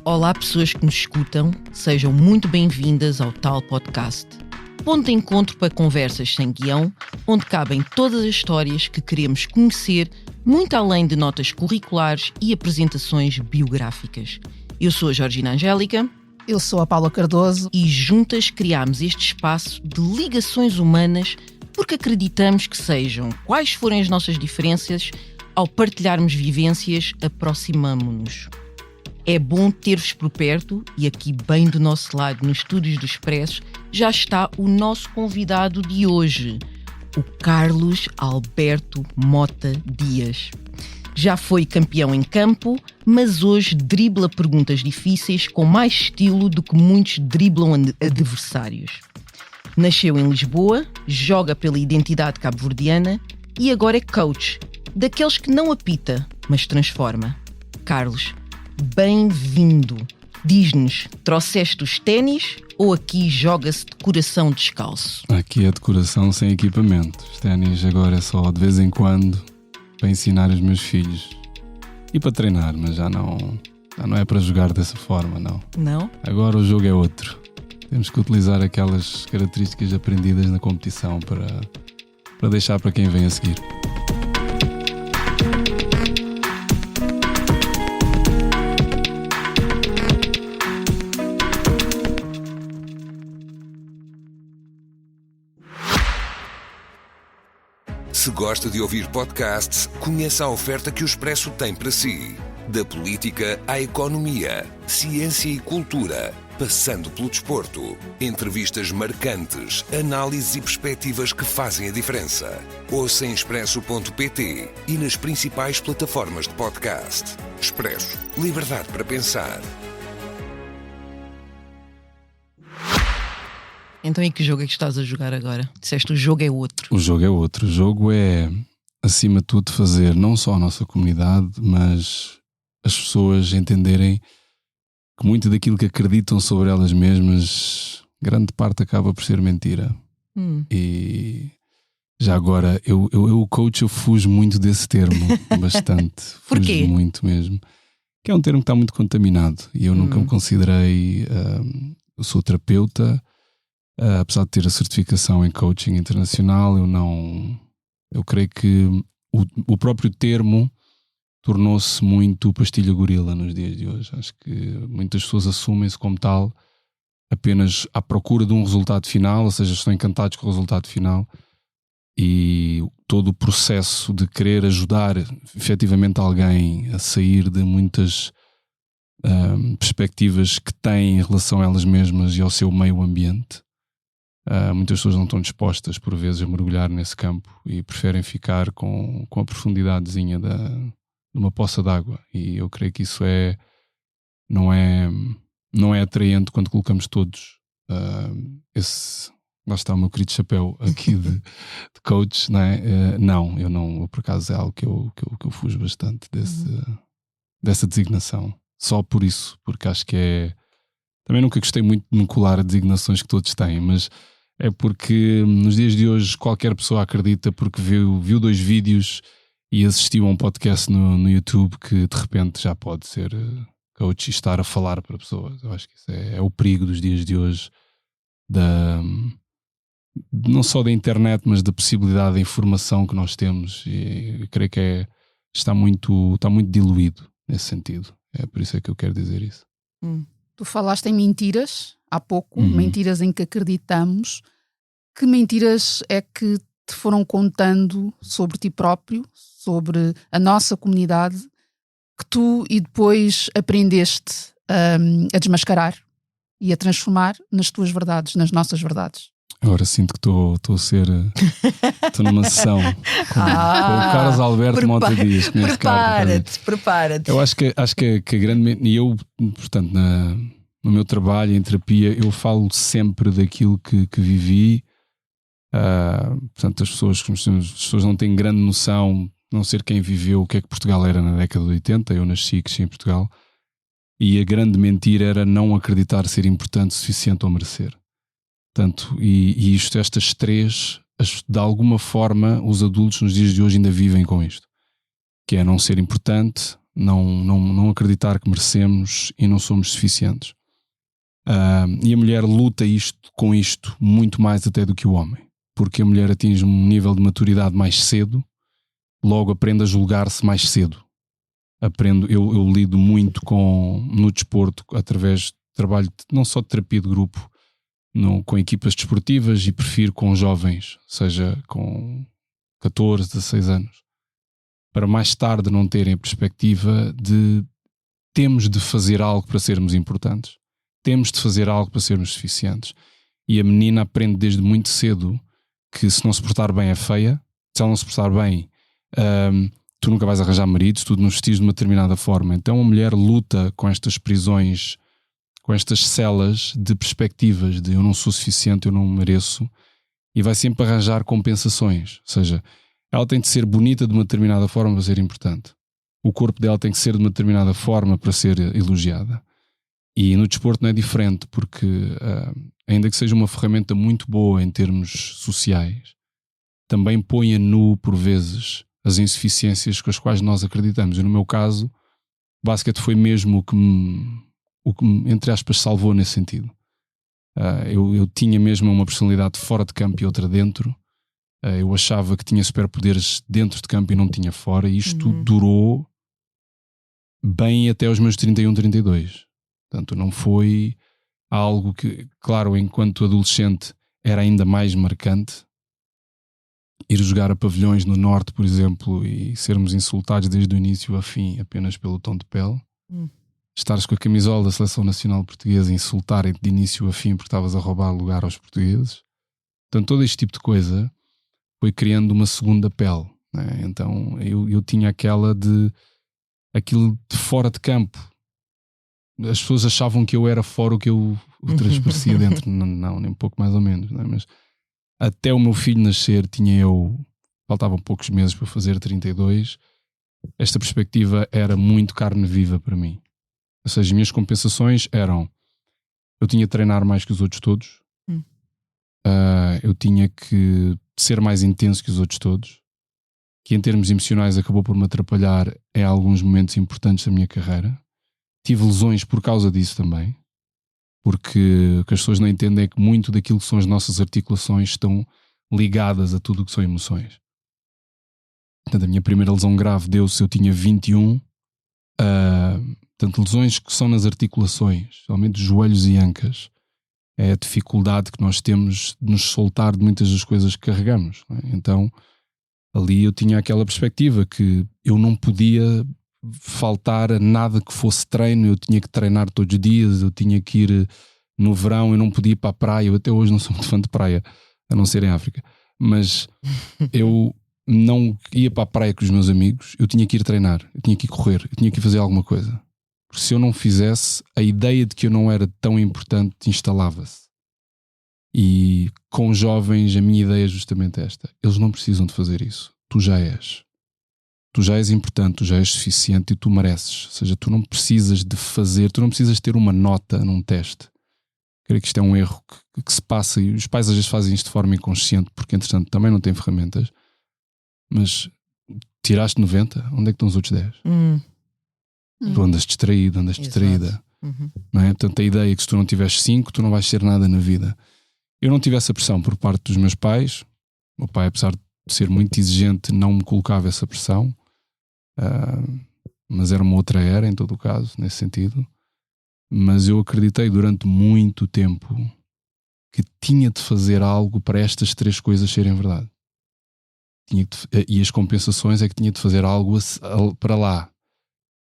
Olá pessoas que nos escutam, sejam muito bem-vindas ao Tal Podcast. Ponto de encontro para conversas sem guião, onde cabem todas as histórias que queremos conhecer, muito além de notas curriculares e apresentações biográficas. Eu sou a Georgina Angélica. Eu sou a Paula Cardoso. E juntas criámos este espaço de ligações humanas porque acreditamos que sejam quais forem as nossas diferenças, ao partilharmos vivências, aproximamo-nos. É bom ter-vos por perto e aqui bem do nosso lado, nos estúdios do Expresso, já está o nosso convidado de hoje, o Carlos Alberto Mota Dias. Já foi campeão em campo, mas hoje dribla perguntas difíceis com mais estilo do que muitos driblam adversários. Nasceu em Lisboa, joga pela identidade cabo-verdiana e agora é coach, daqueles que não apita, mas transforma. Carlos, bem-vindo. Diz-nos, trouxeste os ténis ou aqui joga-se de coração descalço? Aqui é de coração sem equipamento. Os ténis agora é só de vez em quando para ensinar os meus filhos e para treinar, mas já não é para jogar dessa forma, não. Não? Agora o jogo é outro. Temos que utilizar aquelas características aprendidas na competição para deixar para quem vem a seguir. Se gosta de ouvir podcasts, conheça a oferta que o Expresso tem para si. Da política à economia, ciência e cultura, passando pelo desporto. Entrevistas marcantes, análises e perspectivas que fazem a diferença. Ouça em expresso.pt e nas principais plataformas de podcast. Expresso. Liberdade para pensar. Então e que jogo é que estás a jogar agora? Disseste o jogo é outro. O jogo é outro. O jogo é, acima de tudo, fazer não só a nossa comunidade, mas as pessoas entenderem que muito daquilo que acreditam sobre elas mesmas, grande parte acaba por ser mentira. E já agora, eu coach, eu fujo muito desse termo, bastante. Porquê? Fujo muito mesmo. Que é um termo que está muito contaminado e eu nunca me considerei... eu sou terapeuta. Apesar de ter a certificação em coaching internacional, eu creio que o próprio termo tornou-se muito pastilha gorila nos dias de hoje. Acho que muitas pessoas assumem-se como tal apenas à procura de um resultado final, ou seja, estão encantados com o resultado final, e todo o processo de querer ajudar efetivamente alguém a sair de muitas perspectivas que têm em relação a elas mesmas e ao seu meio ambiente. Muitas pessoas não estão dispostas por vezes a mergulhar nesse campo e preferem ficar com a profundidadezinha de uma poça d'água, e eu creio que isso não é atraente quando colocamos todos lá está o meu querido chapéu aqui de coach, não é? Eu por acaso é algo que eu fujo bastante dessa designação, só por isso, porque acho que também nunca gostei muito de me colar a designações que todos têm, mas é porque nos dias de hoje qualquer pessoa acredita porque viu 2 vídeos e assistiu a um podcast no YouTube que de repente já pode ser coach e estar a falar para pessoas. Eu acho que isso é o perigo dos dias de hoje, não só da internet, mas da possibilidade de informação que nós temos, e eu creio que está muito diluído nesse sentido. É por isso é que eu quero dizer isso. Tu falaste em mentiras há pouco, mentiras em que acreditamos. Que mentiras é que te foram contando sobre ti próprio, sobre a nossa comunidade, que tu e depois aprendeste a desmascarar e a transformar nas tuas verdades, nas nossas verdades? Agora sinto que estou a ser... Estou numa sessão com o Carlos Alberto Mota Dias. Prepara-te. Eu acho que a grande... E eu, portanto, no meu trabalho em terapia, eu falo sempre daquilo que vivi. Portanto, as pessoas não têm grande noção, não ser quem viveu o que é que Portugal era na década de 80. Eu nasci e cresci em Portugal. E a grande mentira era não acreditar ser importante o suficiente ou merecer. Portanto, e estas 3, de alguma forma, os adultos nos dias de hoje ainda vivem com isto. Que é não ser importante, não acreditar que merecemos e não somos suficientes. E a mulher luta com isto muito mais até do que o homem, porque a mulher atinge um nível de maturidade mais cedo, logo aprende a julgar-se mais cedo. Eu lido muito no desporto através de trabalho não só de terapia de grupo, com equipas desportivas, e prefiro com jovens, seja com 14, 16 anos, para mais tarde não terem a perspectiva de temos de fazer algo para sermos importantes, temos de fazer algo para sermos suficientes. E a menina aprende desde muito cedo que se não se portar bem é feia, se ela não se portar bem, tu nunca vais arranjar marido, se tu não vestires de uma determinada forma. Então a mulher luta com estas prisões, com estas celas de perspectivas de eu não sou suficiente, eu não mereço, e vai sempre arranjar compensações. Ou seja, ela tem de ser bonita de uma determinada forma para ser importante. O corpo dela tem que ser de uma determinada forma para ser elogiada. E no desporto não é diferente, porque ainda que seja uma ferramenta muito boa em termos sociais, também põe a nu, por vezes, as insuficiências com as quais nós acreditamos. E no meu caso, o basquete foi mesmo o que me, entre aspas, salvou nesse sentido. Eu tinha mesmo uma personalidade fora de campo e outra dentro. Eu achava que tinha superpoderes dentro de campo e não tinha fora, e isto durou bem até os meus 31, 32. Portanto, não foi algo que, claro, enquanto adolescente era ainda mais marcante. Ir jogar a pavilhões no norte, por exemplo, e sermos insultados desde o início ao fim apenas pelo tom de pele. Estares com a camisola da Seleção Nacional Portuguesa e insultarem-te de início a fim porque estavas a roubar lugar aos portugueses. Portanto, todo este tipo de coisa foi criando uma segunda pele, né? Então eu tinha aquilo de fora de campo. As pessoas achavam que eu era fora o que eu transparecia dentro. Não, nem um pouco mais ou menos, né? Mas até o meu filho nascer faltavam poucos meses para fazer 32. Esta perspectiva era muito carne viva para mim. Ou seja, as minhas compensações eram: eu tinha de treinar mais que os outros todos, eu tinha que ser mais intenso que os outros todos, que em termos emocionais acabou por me atrapalhar em alguns momentos importantes da minha carreira. Tive lesões por causa disso também, porque o que as pessoas não entendem é que muito daquilo que são as nossas articulações estão ligadas a tudo o que são emoções. Portanto, a minha primeira lesão grave deu-se, eu tinha 21. Portanto, lesões que são nas articulações, especialmente joelhos e ancas, é a dificuldade que nós temos de nos soltar de muitas das coisas que carregamos, não é? Então, ali eu tinha aquela perspectiva que eu não podia faltar a nada que fosse treino, eu tinha que treinar todos os dias, eu tinha que ir no verão, eu não podia ir para a praia. Eu até hoje não sou muito fã de praia, a não ser em África, mas eu não ia para a praia com os meus amigos, eu tinha que ir treinar, eu tinha que ir correr, eu tinha que ir fazer alguma coisa. Porque se eu não fizesse, a ideia de que eu não era tão importante instalava-se. E com jovens a minha ideia é justamente esta: eles não precisam de fazer isso, tu já és. Tu já és importante, tu já és suficiente e tu mereces. Ou seja, tu não precisas de fazer, tu não precisas ter uma nota num teste. Creio que isto é um erro que se passa, e os pais às vezes fazem isto de forma inconsciente, porque entretanto também não têm ferramentas. Mas tiraste 90, onde é que estão os outros 10? Tu andas distraída. Não é? Portanto, a ideia é que se tu não tiveres 5, tu não vais ser nada na vida. Eu não tive essa pressão por parte dos meus pais. O meu pai, apesar de ser muito exigente, não me colocava essa pressão. Mas era uma outra era, em todo o caso, nesse sentido. Mas eu acreditei durante muito tempo que tinha de fazer algo para estas 3 coisas serem verdade. E as compensações é que tinha de fazer algo para lá.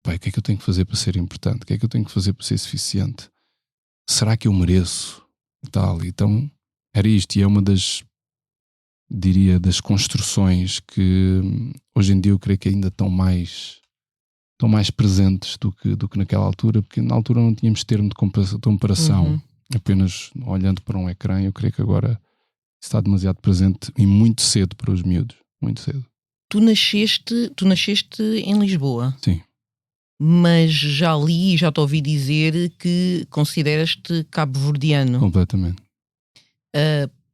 Pai, o que é que eu tenho que fazer para ser importante? O que é que eu tenho que fazer para ser suficiente? Será que eu mereço? E tal. Então era isto, e é uma das construções que hoje em dia eu creio que ainda estão mais presentes do que naquela altura, porque na altura não tínhamos termo de comparação, apenas olhando para um ecrã. Eu creio que agora está demasiado presente e muito cedo para os miúdos, muito cedo. Tu nasceste em Lisboa. Sim. Mas já li e já te ouvi dizer que consideras-te cabo-verdiano. Completamente.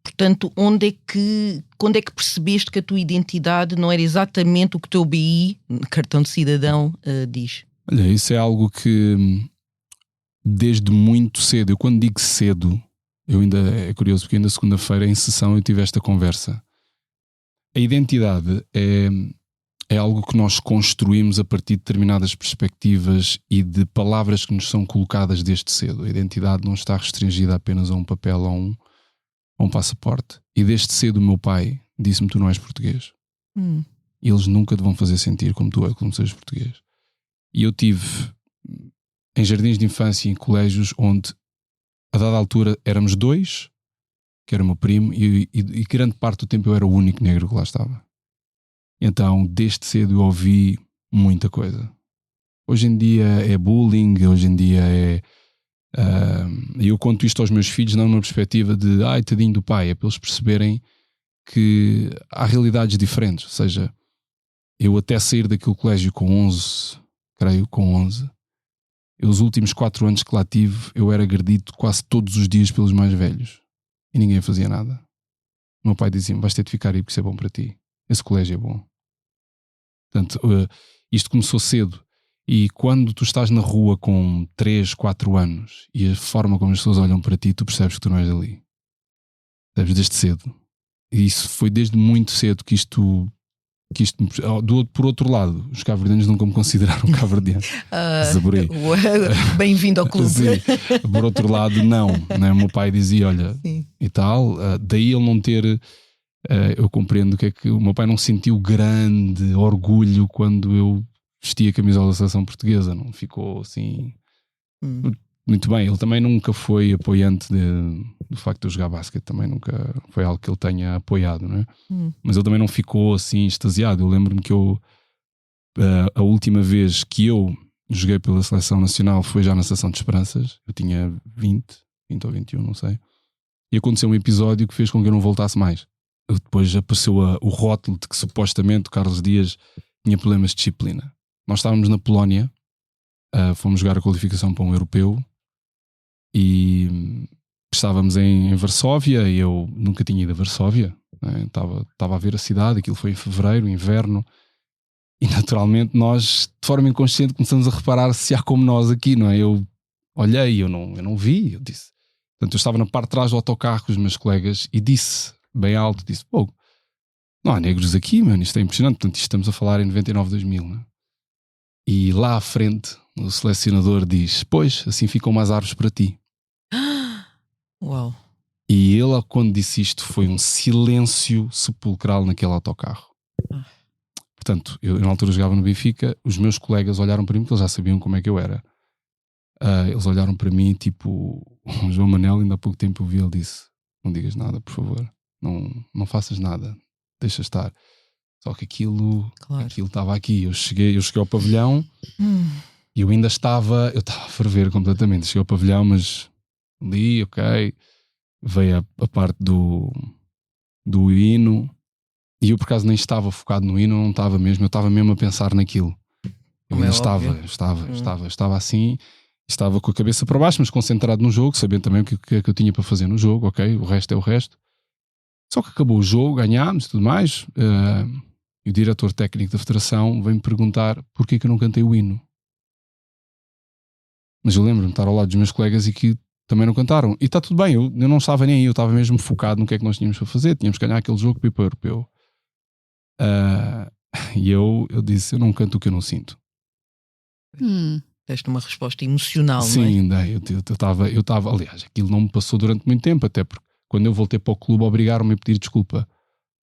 Portanto, quando é que percebeste que a tua identidade não era exatamente o que o teu BI, cartão de cidadão, diz? Olha, isso é algo que desde muito cedo, eu quando digo cedo, é curioso porque ainda segunda-feira em sessão eu tive esta conversa. A identidade é algo que nós construímos a partir de determinadas perspectivas e de palavras que nos são colocadas desde cedo. A identidade não está restringida apenas a um papel ou a um passaporte. E desde cedo o meu pai disse-me: tu não és português. E eles nunca te vão fazer sentir como tu és, como sejas português. E eu tive em jardins de infância e em colégios onde a dada altura éramos 2, que era o meu primo, e grande parte do tempo eu era o único negro que lá estava. Então, desde cedo eu ouvi muita coisa. Hoje em dia é bullying, hoje em dia é... eu conto isto aos meus filhos não numa perspectiva de ai, tadinho do pai, é para eles perceberem que há realidades diferentes. Ou seja, eu até sair daquele colégio com 11, os últimos 4 anos que lá tive, eu era agredido quase todos os dias pelos mais velhos. E ninguém fazia nada. O meu pai dizia-me: vais ter de ficar aí porque isso é bom para ti. Esse colégio é bom. Portanto, isto começou cedo. E quando tu estás na rua com 3, 4 anos e a forma como as pessoas olham para ti, tu percebes que tu não és dali. Percebes desde cedo. E isso foi desde muito cedo que isto por outro lado, os cabo-verdianos nunca me consideraram cabo-verdiano. Bem-vindo ao clube. Sim. Por outro lado, não. O meu pai dizia: olha, sim, e tal. Daí ele não ter... eu compreendo que é que o meu pai não sentiu grande orgulho quando eu vesti a camisola da seleção portuguesa. Não ficou assim... Muito bem. Ele também nunca foi apoiante do facto de eu jogar basquete. Também nunca foi algo que ele tenha apoiado, não é? Mas ele também não ficou assim extasiado. Eu lembro-me que a última vez que eu joguei pela seleção nacional foi já na Seleção de Esperanças. Eu tinha 20 ou 21, não sei. E aconteceu um episódio que fez com que eu não voltasse mais. Depois apareceu o rótulo de que supostamente o Carlos Dias tinha problemas de disciplina. Nós estávamos na Polónia, fomos jogar a qualificação para um europeu e estávamos em Varsóvia e eu nunca tinha ido a Varsóvia, né? Estava a ver a cidade, aquilo foi em fevereiro, inverno, e naturalmente nós, de forma inconsciente, começamos a reparar se há como nós aqui, não é? Eu olhei, eu não vi, eu disse. Portanto, eu estava na parte de trás do autocarro com os meus colegas e disse, bem alto, disse: pô, não há negros aqui, mano, isto é impressionante. Portanto, isto estamos a falar em 99, 2000, né? E lá à frente o selecionador diz: pois, assim ficam mais árvores para ti. Uau. E ele, quando disse isto, foi um silêncio sepulcral naquele autocarro. Portanto, eu na altura jogava no Benfica, os meus colegas olharam para mim porque eles já sabiam como é que eu era. Eles olharam para mim tipo o João Manel, ainda há pouco tempo eu vi, ele disse: não digas nada, por favor, não faças nada, deixa estar. Só que aquilo estava aqui. Eu cheguei ao pavilhão e eu ainda estava a ferver completamente. Cheguei ao pavilhão, mas ali, ok, veio a parte do hino e eu por acaso nem estava focado no hino, não estava mesmo, eu estava mesmo a pensar naquilo. Eu ainda estava assim, estava com a cabeça para baixo, mas concentrado no jogo, sabendo também o que é que eu tinha para fazer no jogo, ok, o resto é o resto. Só que acabou o jogo, ganhámos e tudo mais. E o diretor técnico da federação veio-me perguntar porquê que eu não cantei o hino. Mas eu lembro-me de estar ao lado dos meus colegas e que também não cantaram. E está tudo bem, eu não estava nem aí, eu estava mesmo focado no que é que nós tínhamos para fazer. Tínhamos que ganhar aquele jogo para ir para o europeu. E eu disse: eu não canto o que eu não sinto. Deste uma resposta emocional, sim, não é? Sim, eu estava, aliás, aquilo não me passou durante muito tempo, até porque quando eu voltei para o clube obrigaram-me a pedir desculpa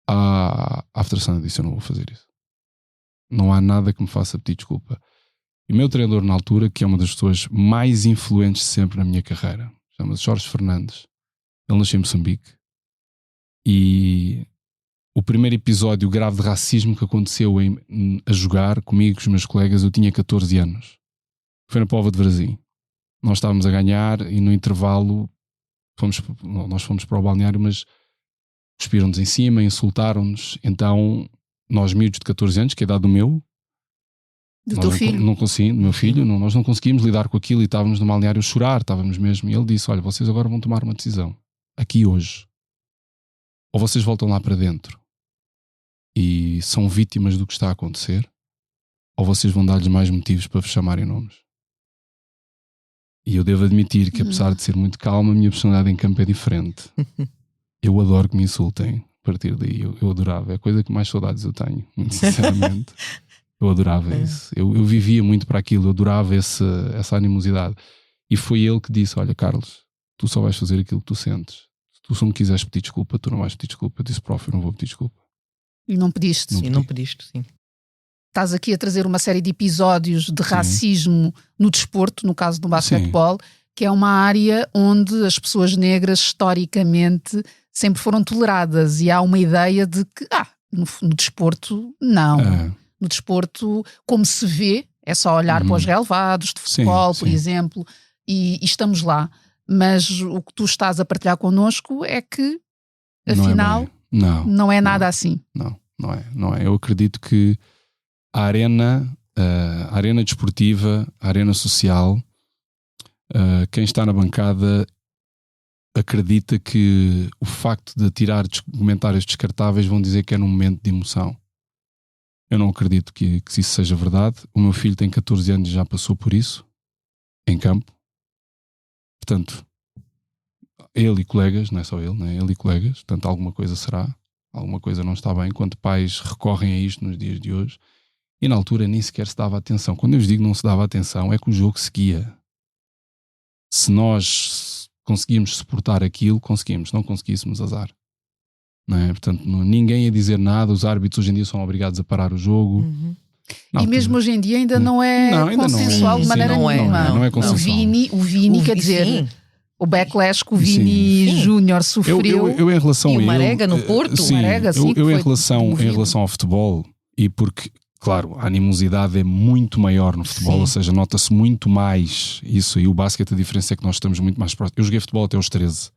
à federação. Eu disse: eu não vou fazer isso. Não há nada que me faça pedir desculpa. E o meu treinador na altura, que é uma das pessoas mais influentes sempre na minha carreira, chama-se Jorge Fernandes. Ele nasceu em Moçambique. E o primeiro episódio grave de racismo que aconteceu a jogar comigo e com os meus colegas, eu tinha 14 anos. Foi na Póvoa de Varzim. Nós estávamos a ganhar e no intervalo nós fomos para o balneário, mas cuspiram-nos em cima, insultaram-nos. Então nós, miúdos de 14 anos, que é a idade do meu, do teu filho, do meu filho, nós não conseguimos lidar com aquilo e estávamos no balneário a chorar, estávamos mesmo. E ele disse: olha, vocês agora vão tomar uma decisão aqui hoje. ou vocês voltam lá para dentro e são vítimas do que está a acontecer, ou vocês vão dar-lhes mais motivos para vos chamarem nomes. E eu devo admitir que, apesar de ser muito calma, a minha personalidade em campo é diferente. Eu adoro que me insultem. A partir daí eu adorava. É a coisa que mais saudades eu tenho, muito sinceramente. Eu adorava isso. Eu vivia muito para aquilo. Eu adorava essa animosidade. E foi ele que disse: olha, Carlos, tu só vais fazer aquilo que tu sentes. Se tu só me quiseres pedir desculpa, tu não vais pedir desculpa. Eu disse: prof, eu não vou pedir desculpa. E não pediste. Não pediste, sim. Estás aqui a trazer uma série de episódios de racismo no desporto, no caso do basquetebol, que é uma área onde as pessoas negras historicamente sempre foram toleradas, e há uma ideia de que no desporto não. No desporto, como se vê, é só olhar para os relevados de futebol, por exemplo, e estamos lá. Mas o que tu estás a partilhar connosco é que, afinal, não é nada assim. Não é. Eu acredito que a arena desportiva, a arena social, quem está na bancada acredita que o facto de tirar comentários descartáveis vão dizer que é num momento de emoção. Eu não acredito que isso seja verdade. O meu filho tem 14 anos e já passou por isso, em campo. Portanto, ele e colegas, não é só ele, né? Ele e colegas, portanto alguma coisa será, alguma coisa não está bem, quando pais recorrem a isto nos dias de hoje. E na altura nem sequer se dava atenção. Quando eu vos digo não se dava atenção, é que o jogo seguia. Se nós conseguíamos suportar aquilo, conseguimos. Se não conseguíssemos, azar. Não é? Portanto, ninguém ia dizer nada. Os árbitros hoje em dia são obrigados a parar o jogo. E mesmo hoje em dia ainda não é consensual de maneira nenhuma. Não é consensual. O Vini quer dizer... O backlash que o Vini Júnior sofreu. Eu em relação e a o Marega no Porto. Eu em relação ao futebol, e porque... Claro, a animosidade é muito maior no futebol, ou seja, nota-se muito mais isso, e o basquete, a diferença é que nós estamos muito mais próximos. Eu joguei futebol até aos 13.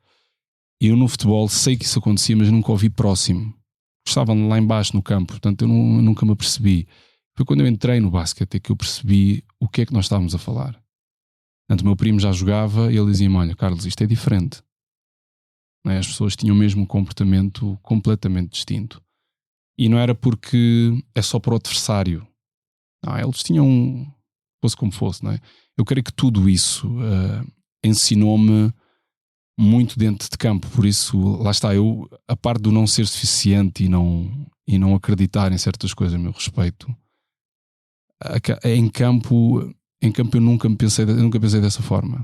E eu no futebol sei que isso acontecia, mas nunca o vi próximo. Estavam lá embaixo no campo, portanto eu nunca me apercebi. Foi quando eu entrei no basquete que eu percebi o que é que nós estávamos a falar. Portanto, o meu primo já jogava e ele dizia-me: olha, Carlos, isto é diferente. Não é? As pessoas tinham mesmo um comportamento completamente distinto. E não era porque é só para o adversário. Não, eles tinham, fosse como fosse, não é? Eu creio que tudo isso ensinou-me muito dentro de campo. Por isso, lá está, a parte do não ser suficiente e não acreditar em certas coisas a meu respeito, em campo eu nunca pensei dessa forma.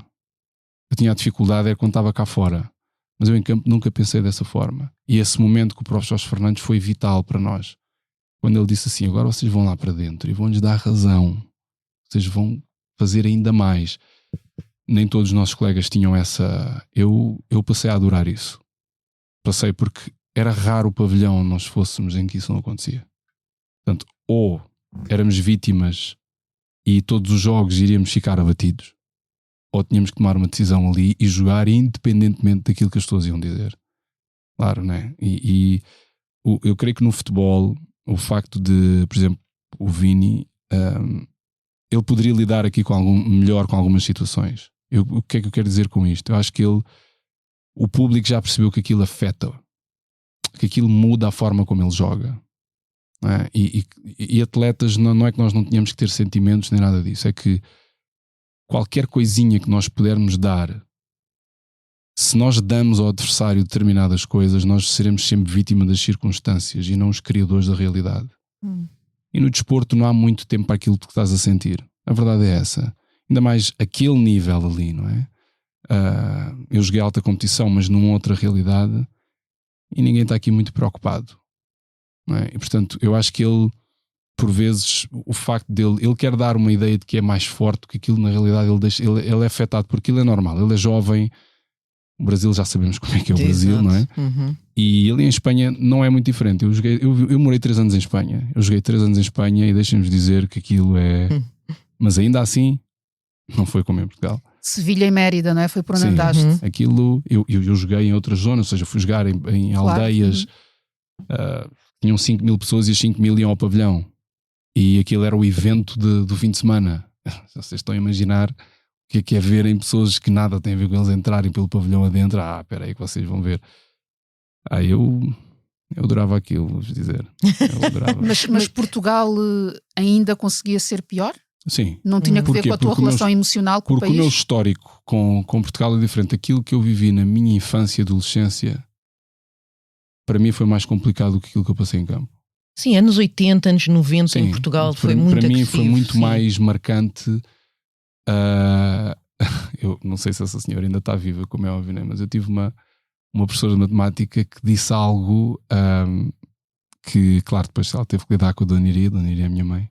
Eu tinha a dificuldade quando estava cá fora. Mas eu em campo nunca pensei dessa forma. E esse momento com o professor Jorge Fernandes foi vital para nós. Quando ele disse assim: agora vocês vão lá para dentro e vão-lhes dar razão. Vocês vão fazer ainda mais. Nem todos os nossos colegas tinham essa... Eu passei a adorar isso. Passei porque era raro o pavilhão onde nós fôssemos em que isso não acontecia. Portanto, ou éramos vítimas e todos os jogos iríamos ficar abatidos, ou tínhamos que tomar uma decisão ali e jogar independentemente daquilo que as pessoas iam dizer. Claro, né? Eu creio que no futebol, o facto de, por exemplo, o Vini, ele poderia lidar aqui melhor com algumas situações. O que é que eu quero dizer com isto? Eu acho que o público já percebeu que aquilo afeta, que aquilo muda a forma como ele joga. Não é? E atletas, não é que nós não tenhamos que ter sentimentos nem nada disso, é que qualquer coisinha que nós pudermos dar, se nós damos ao adversário determinadas coisas, nós seremos sempre vítima das circunstâncias e não os criadores da realidade. E no desporto não há muito tempo para aquilo que estás a sentir. A verdade é essa. Ainda mais aquele nível ali, não é? Eu joguei alta competição, mas numa outra realidade, e ninguém está aqui muito preocupado. Não é? E portanto, eu acho que ele, por vezes, o facto dele, ele quer dar uma ideia de que é mais forte do que aquilo, na realidade ele é afetado por aquilo, é normal, ele é jovem. O Brasil já sabemos como é que é o Brasil, não é? E ele em Espanha não é muito diferente. Eu morei 3 anos em Espanha. Eu joguei 3 anos em Espanha e deixem-nos dizer que aquilo é... Mas ainda assim, não foi como em Portugal. Sevilha e Mérida, não é? Foi por onde andaste. Aquilo, eu joguei em outras zonas, ou seja, fui jogar em aldeias, tinham 5.000 pessoas e as 5.000 iam ao pavilhão. E aquilo era o evento do fim de semana. Vocês estão a imaginar o que é verem pessoas que nada têm a ver com eles entrarem pelo pavilhão adentro. Espera aí que vocês vão ver. Eu adorava aquilo, vou dizer. Eu adorava. Mas Portugal ainda conseguia ser pior? Sim. Não tinha que ver com a tua relação emocional com o país? Porque o meu histórico com Portugal é diferente. Aquilo que eu vivi na minha infância e adolescência, para mim foi mais complicado do que aquilo que eu passei em campo. Sim, anos 80, anos 90 em Portugal foi muito agressivo. Para mim foi muito mais marcante. Eu não sei se essa senhora ainda está viva, como é óbvio, né? Mas eu tive uma professora de matemática que disse algo que, claro, depois ela teve que lidar com a Dona Iria é a minha mãe.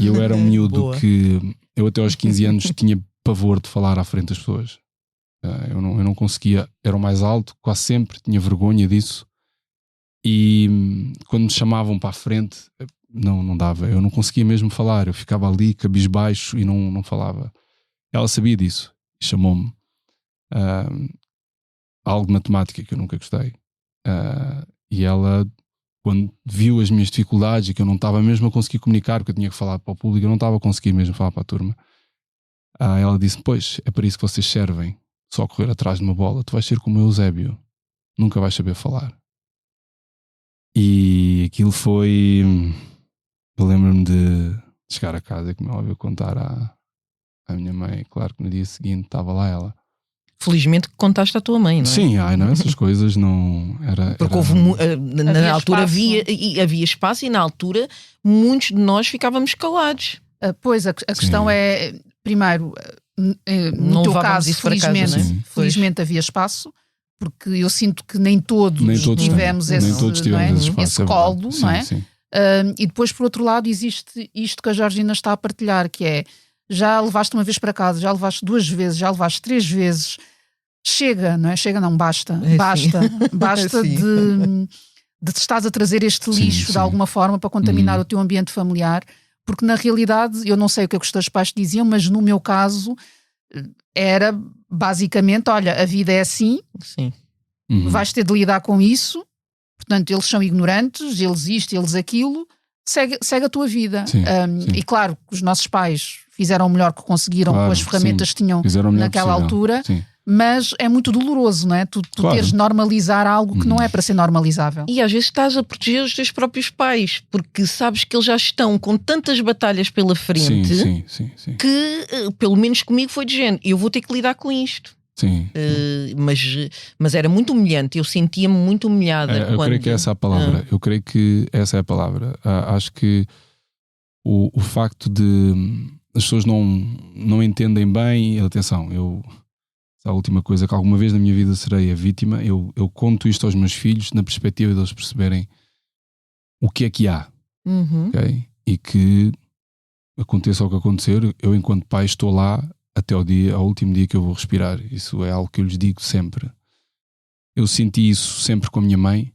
E eu era um miúdo que eu até aos 15 anos tinha pavor de falar à frente das pessoas. Eu não conseguia, era o mais alto, quase sempre, tinha vergonha disso. E quando me chamavam para a frente, não dava, eu não conseguia mesmo falar, eu ficava ali cabisbaixo e não falava. Ela sabia disso e chamou-me. Algo de matemática que eu nunca gostei. E ela, quando viu as minhas dificuldades e que eu não estava mesmo a conseguir comunicar, porque eu tinha que falar para o público, eu não estava a conseguir mesmo falar para a turma, ela disse: pois, é para isso que vocês servem, só correr atrás de uma bola. Tu vais ser como o Eusébio, nunca vais saber falar. E aquilo foi... Eu lembro-me de chegar a casa e, como é óbvio, contar à minha mãe. Claro que no dia seguinte estava lá ela. Felizmente que contaste à tua mãe, não é? Sim, não, essas coisas não... Porque houve, na altura havia espaço e na altura muitos de nós ficávamos calados. Pois, a questão é, primeiro, no teu caso, felizmente havia espaço, porque eu sinto que nem todos tivemos esse colo, não é? Sim. E depois, por outro lado, existe isto que a Georgina está a partilhar, que é: já levaste uma vez para casa, já levaste 2 vezes, já levaste 3 vezes. Chega, não é? Chega, não, basta. Basta de te estás a trazer este lixo de alguma forma para contaminar o teu ambiente familiar, porque na realidade, eu não sei o que os teus pais te diziam, mas no meu caso era basicamente: olha, a vida é assim, vais ter de lidar com isso, portanto eles são ignorantes, eles isto, eles aquilo, segue a tua vida. E claro, os nossos pais fizeram o melhor que conseguiram com as ferramentas que tinham naquela altura, mas é muito doloroso, não é? Tu teres de normalizar algo que não é para ser normalizável. E às vezes estás a proteger os teus próprios pais, porque sabes que eles já estão com tantas batalhas pela frente que, pelo menos comigo, foi de género: eu vou ter que lidar com isto. Mas era muito humilhante, eu sentia-me muito humilhada. Eu creio que essa é a palavra. Eu creio que essa é a palavra. Acho que o facto de as pessoas não entendem bem. Atenção, a última coisa que alguma vez na minha vida serei a vítima. Eu conto isto aos meus filhos na perspectiva de eles perceberem o que é que há, okay? E que aconteça o que acontecer, eu enquanto pai estou lá até ao último dia que eu vou respirar. Isso é algo que eu lhes digo sempre. Eu senti isso sempre com a minha mãe.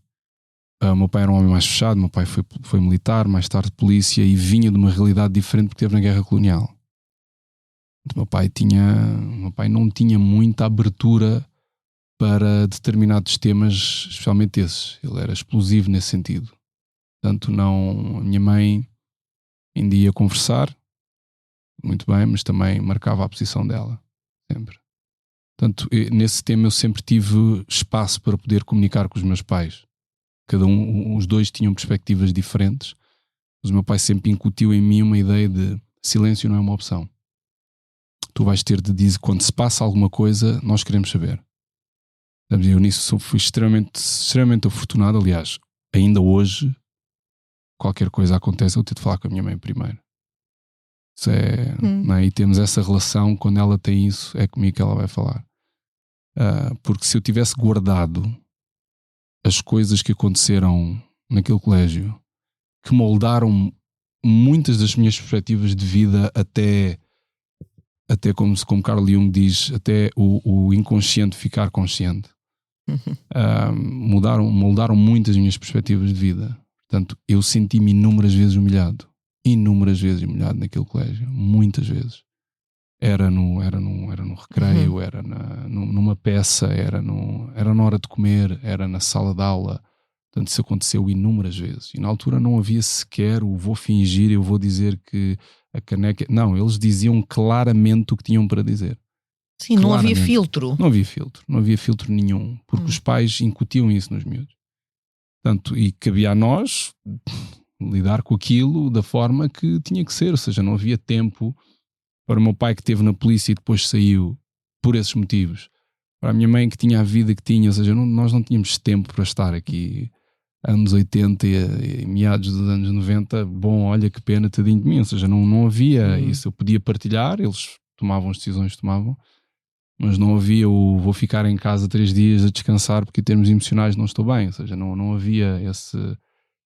O meu pai era um homem mais fechado, meu pai foi militar, mais tarde polícia, e vinha de uma realidade diferente porque esteve na guerra colonial. Meu pai não tinha muita abertura para determinados temas, especialmente esses. Ele era explosivo nesse sentido. Portanto, a minha mãe ainda ia conversar, muito bem, mas também marcava a posição dela, sempre. Portanto, nesse tema eu sempre tive espaço para poder comunicar com os meus pais. Os dois tinham perspectivas diferentes, mas o meu pai sempre incutiu em mim uma ideia de silêncio não é uma opção. Tu vais ter de dizer, quando se passa alguma coisa, nós queremos saber. Eu nisso fui extremamente afortunado. Aliás, ainda hoje, qualquer coisa acontece, eu tenho de falar com a minha mãe primeiro. Isso não é? E temos essa relação. Quando ela tem isso, é comigo que ela vai falar. Porque se eu tivesse guardado as coisas que aconteceram naquele colégio, que moldaram muitas das minhas perspectivas de vida, até como Carl Jung diz, até o inconsciente ficar consciente, moldaram muitas das minhas perspectivas de vida. Portanto, eu senti-me inúmeras vezes humilhado naquele colégio, muitas vezes. Era no recreio, era numa peça, era na hora de comer, era na sala de aula. Portanto, isso aconteceu inúmeras vezes. E na altura não havia sequer o vou fingir, eu vou dizer que a caneca... Não, eles diziam claramente o que tinham para dizer. Sim, não havia filtro. Não havia filtro nenhum, porque os pais incutiam isso nos miúdos. Portanto, e cabia a nós lidar com aquilo da forma que tinha que ser, ou seja, não havia tempo para o meu pai que esteve na polícia e depois saiu por esses motivos, para a minha mãe que tinha a vida que tinha, ou seja, nós não tínhamos tempo para estar aqui anos 80 e meados dos anos 90, bom, olha que pena, tadinho de mim, ou seja, não havia isso. Eu podia partilhar, eles tomavam as decisões que tomavam, mas não havia o vou ficar em casa 3 dias a descansar porque em termos emocionais não estou bem, ou seja, não havia esse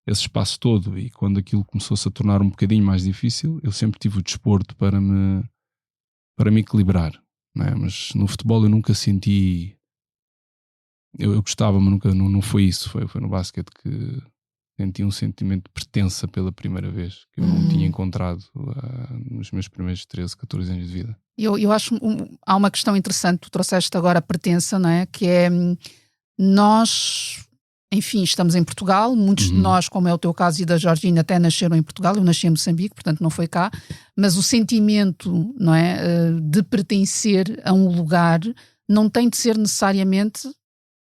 espaço todo. E quando aquilo começou-se a tornar um bocadinho mais difícil, eu sempre tive o desporto para me equilibrar, não é? Mas no futebol eu nunca senti, eu gostava, mas nunca, não foi isso, foi no basquete que senti um sentimento de pertença pela primeira vez, que eu não tinha encontrado nos meus primeiros 13, 14 anos de vida. Eu acho há uma questão interessante, tu trouxeste agora a pertença, não é? Que é nós, enfim, estamos em Portugal, muitos de nós, como é o teu caso e da Georgina, até nasceram em Portugal. Eu nasci em Moçambique, portanto não foi cá, mas o sentimento, não é, de pertencer a um lugar não tem de ser necessariamente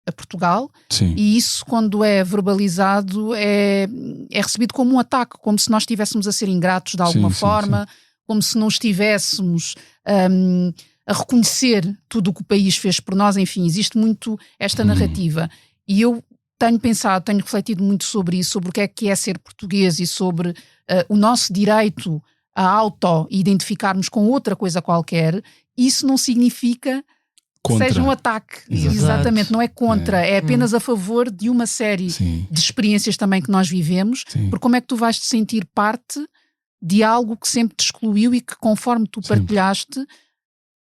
a Portugal. Sim. E isso, quando é verbalizado, é recebido como um ataque, como se nós estivéssemos a ser ingratos de alguma forma, como se não estivéssemos a reconhecer tudo o que o país fez por nós. Enfim, existe muito esta narrativa. E eu tenho pensado, tenho refletido muito sobre isso, sobre o que é ser português e sobre o nosso direito a auto-identificarmos com outra coisa qualquer. Isso não significa contra. Que seja um ataque. Exatamente, não é contra, é apenas a favor de uma série de experiências também que nós vivemos. Porque como é que tu vais te sentir parte de algo que sempre te excluiu e que, conforme tu partilhaste,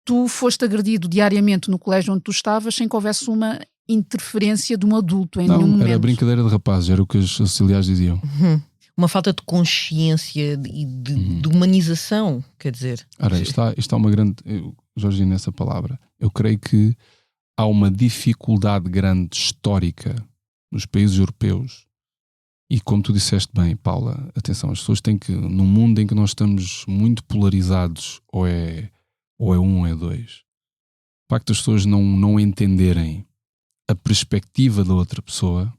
tu foste agredido diariamente no colégio onde tu estavas sem que houvesse uma interferência de um adulto em nenhum momento? Era brincadeira de rapazes, era o que os auxiliares diziam. Uma falta de consciência e de humanização, quer dizer. Ora, está uma grande... Georgina, essa palavra. Eu creio que há uma dificuldade grande histórica nos países europeus. E como tu disseste bem, Paula, atenção, as pessoas têm que, num mundo em que nós estamos muito polarizados, ou é um ou é dois, o facto das pessoas não entenderem a perspectiva da outra pessoa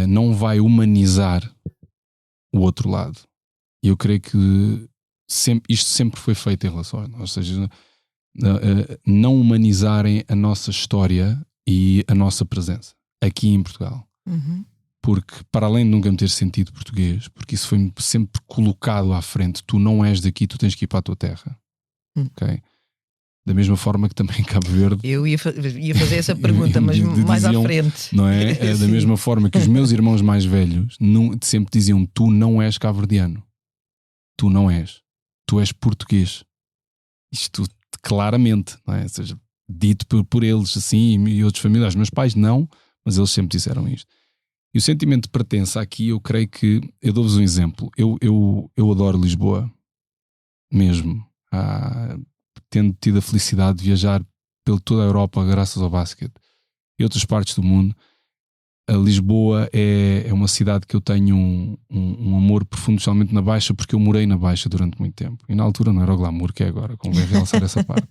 não vai humanizar o outro lado. E eu creio que isto sempre foi feito em relação a nós, ou seja, não humanizarem a nossa história e a nossa presença aqui em Portugal. Porque, para além de nunca me ter sentido português, porque isso foi sempre colocado à frente, tu não és daqui, tu tens que ir para a tua terra. Ok? Da mesma forma que também em Cabo Verde... Eu ia fazer essa pergunta, mas mais à frente. Não é? Da mesma forma que os meus irmãos mais velhos sempre diziam, tu não és cabo-verdiano. Tu não és. Tu és português. Isto claramente, não é? Ou seja, dito por eles assim e outros familiares. Meus pais não, mas eles sempre disseram isto. E o sentimento de pertença aqui, eu creio que... Eu dou-vos um exemplo. Eu adoro Lisboa. Mesmo. Tendo tido a felicidade de viajar pela toda a Europa graças ao basquete e outras partes do mundo. A Lisboa é uma cidade que eu tenho um amor profundo, especialmente na Baixa, porque eu morei na Baixa durante muito tempo. E na altura não era o glamour que é agora, convém realçar essa parte.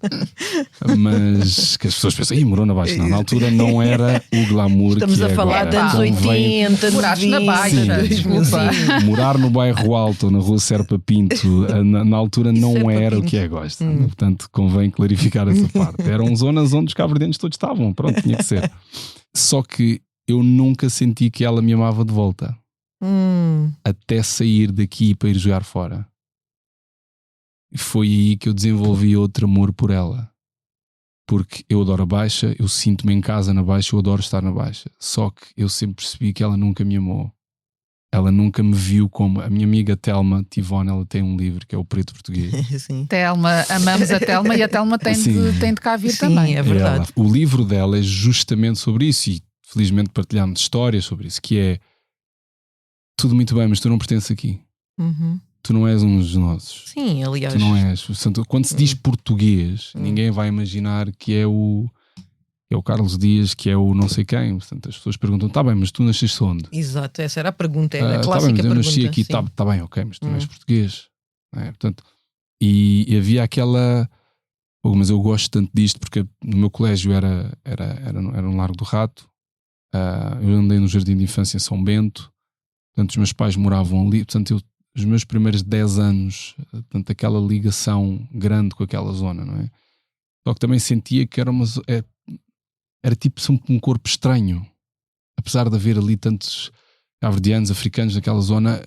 Mas que as pessoas pensam, morou na Baixa. Não, na altura não era o glamour que é agora. Estamos a falar de anos 80, moraste na Baixa. Sim. Morar no bairro Alto, na rua Serpa Pinto, na altura não era o que é agora. Portanto, convém clarificar essa parte. Eram zonas onde os cabo-verdianos todos estavam. Pronto, tinha que ser. Só que eu nunca senti que ela me amava de volta. Até sair daqui para ir jogar fora. E foi aí que eu desenvolvi outro amor por ela. Porque eu adoro a Baixa, eu sinto-me em casa na Baixa, eu adoro estar na Baixa. Só que eu sempre percebi que ela nunca me amou. Ela nunca me viu como... A minha amiga Telma Tivone, ela tem um livro que é o Preto Português. Sim. Telma, amamos a Telma e a Telma tem de cá vir também. É verdade. O livro dela é justamente sobre isso e felizmente partilhámos histórias sobre isso, que é tudo muito bem, mas tu não pertences aqui. Tu não és um dos nossos. Sim, aliás. Tu não és. Quando se diz português, ninguém vai imaginar que é o Carlos Dias, que é o não sei quem. Portanto, as pessoas perguntam, tá bem, mas tu nasceste onde? Exato, essa era a pergunta, era a clássica pergunta. Eu nasci aqui, tá bem, ok, mas tu não és português. Portanto, e havia aquela mas eu gosto tanto disto porque no meu colégio era no Largo do Rato. Eu andei no Jardim de Infância em São Bento. Portanto, os meus pais moravam ali. Portanto, os meus primeiros 10 anos, portanto, aquela ligação grande com aquela zona, não é? Só que também sentia que era tipo um corpo estranho. Apesar de haver ali tantos cabo-verdianos, africanos naquela zona,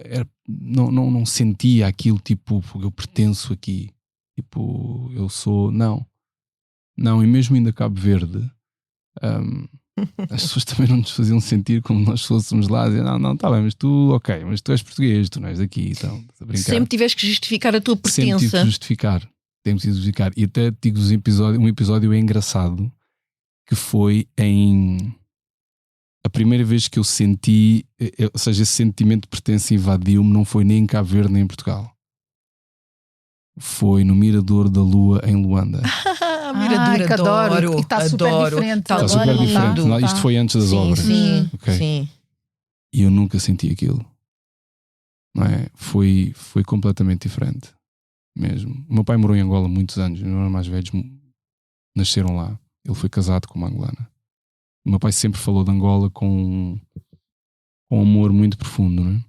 não sentia aquilo tipo, eu pertenço aqui. Tipo, eu sou... Não, e mesmo ainda Cabo Verde, as pessoas também não nos faziam sentir como nós fôssemos lá, dizer, não, tá bem, mas tu és português, tu não és daqui, então, a brincar. Sempre tiveste que justificar a tua pertença. Sempre tive que justificar. E até digo um episódio engraçado, que foi a primeira vez que eu senti, ou seja, esse sentimento de pertença invadiu-me, não foi nem em Cabo Verde nem em Portugal. Foi no Mirador da Lua em Luanda. Mirador, que adoro. E está super diferente. Está super diferente. Não, isto foi antes das obras. Sim. E eu nunca senti aquilo. Não é? Foi completamente diferente. Mesmo. O meu pai morou em Angola muitos anos. Os meus mais velhos nasceram lá. Ele foi casado com uma angolana. O meu pai sempre falou de Angola com um amor muito profundo, não é?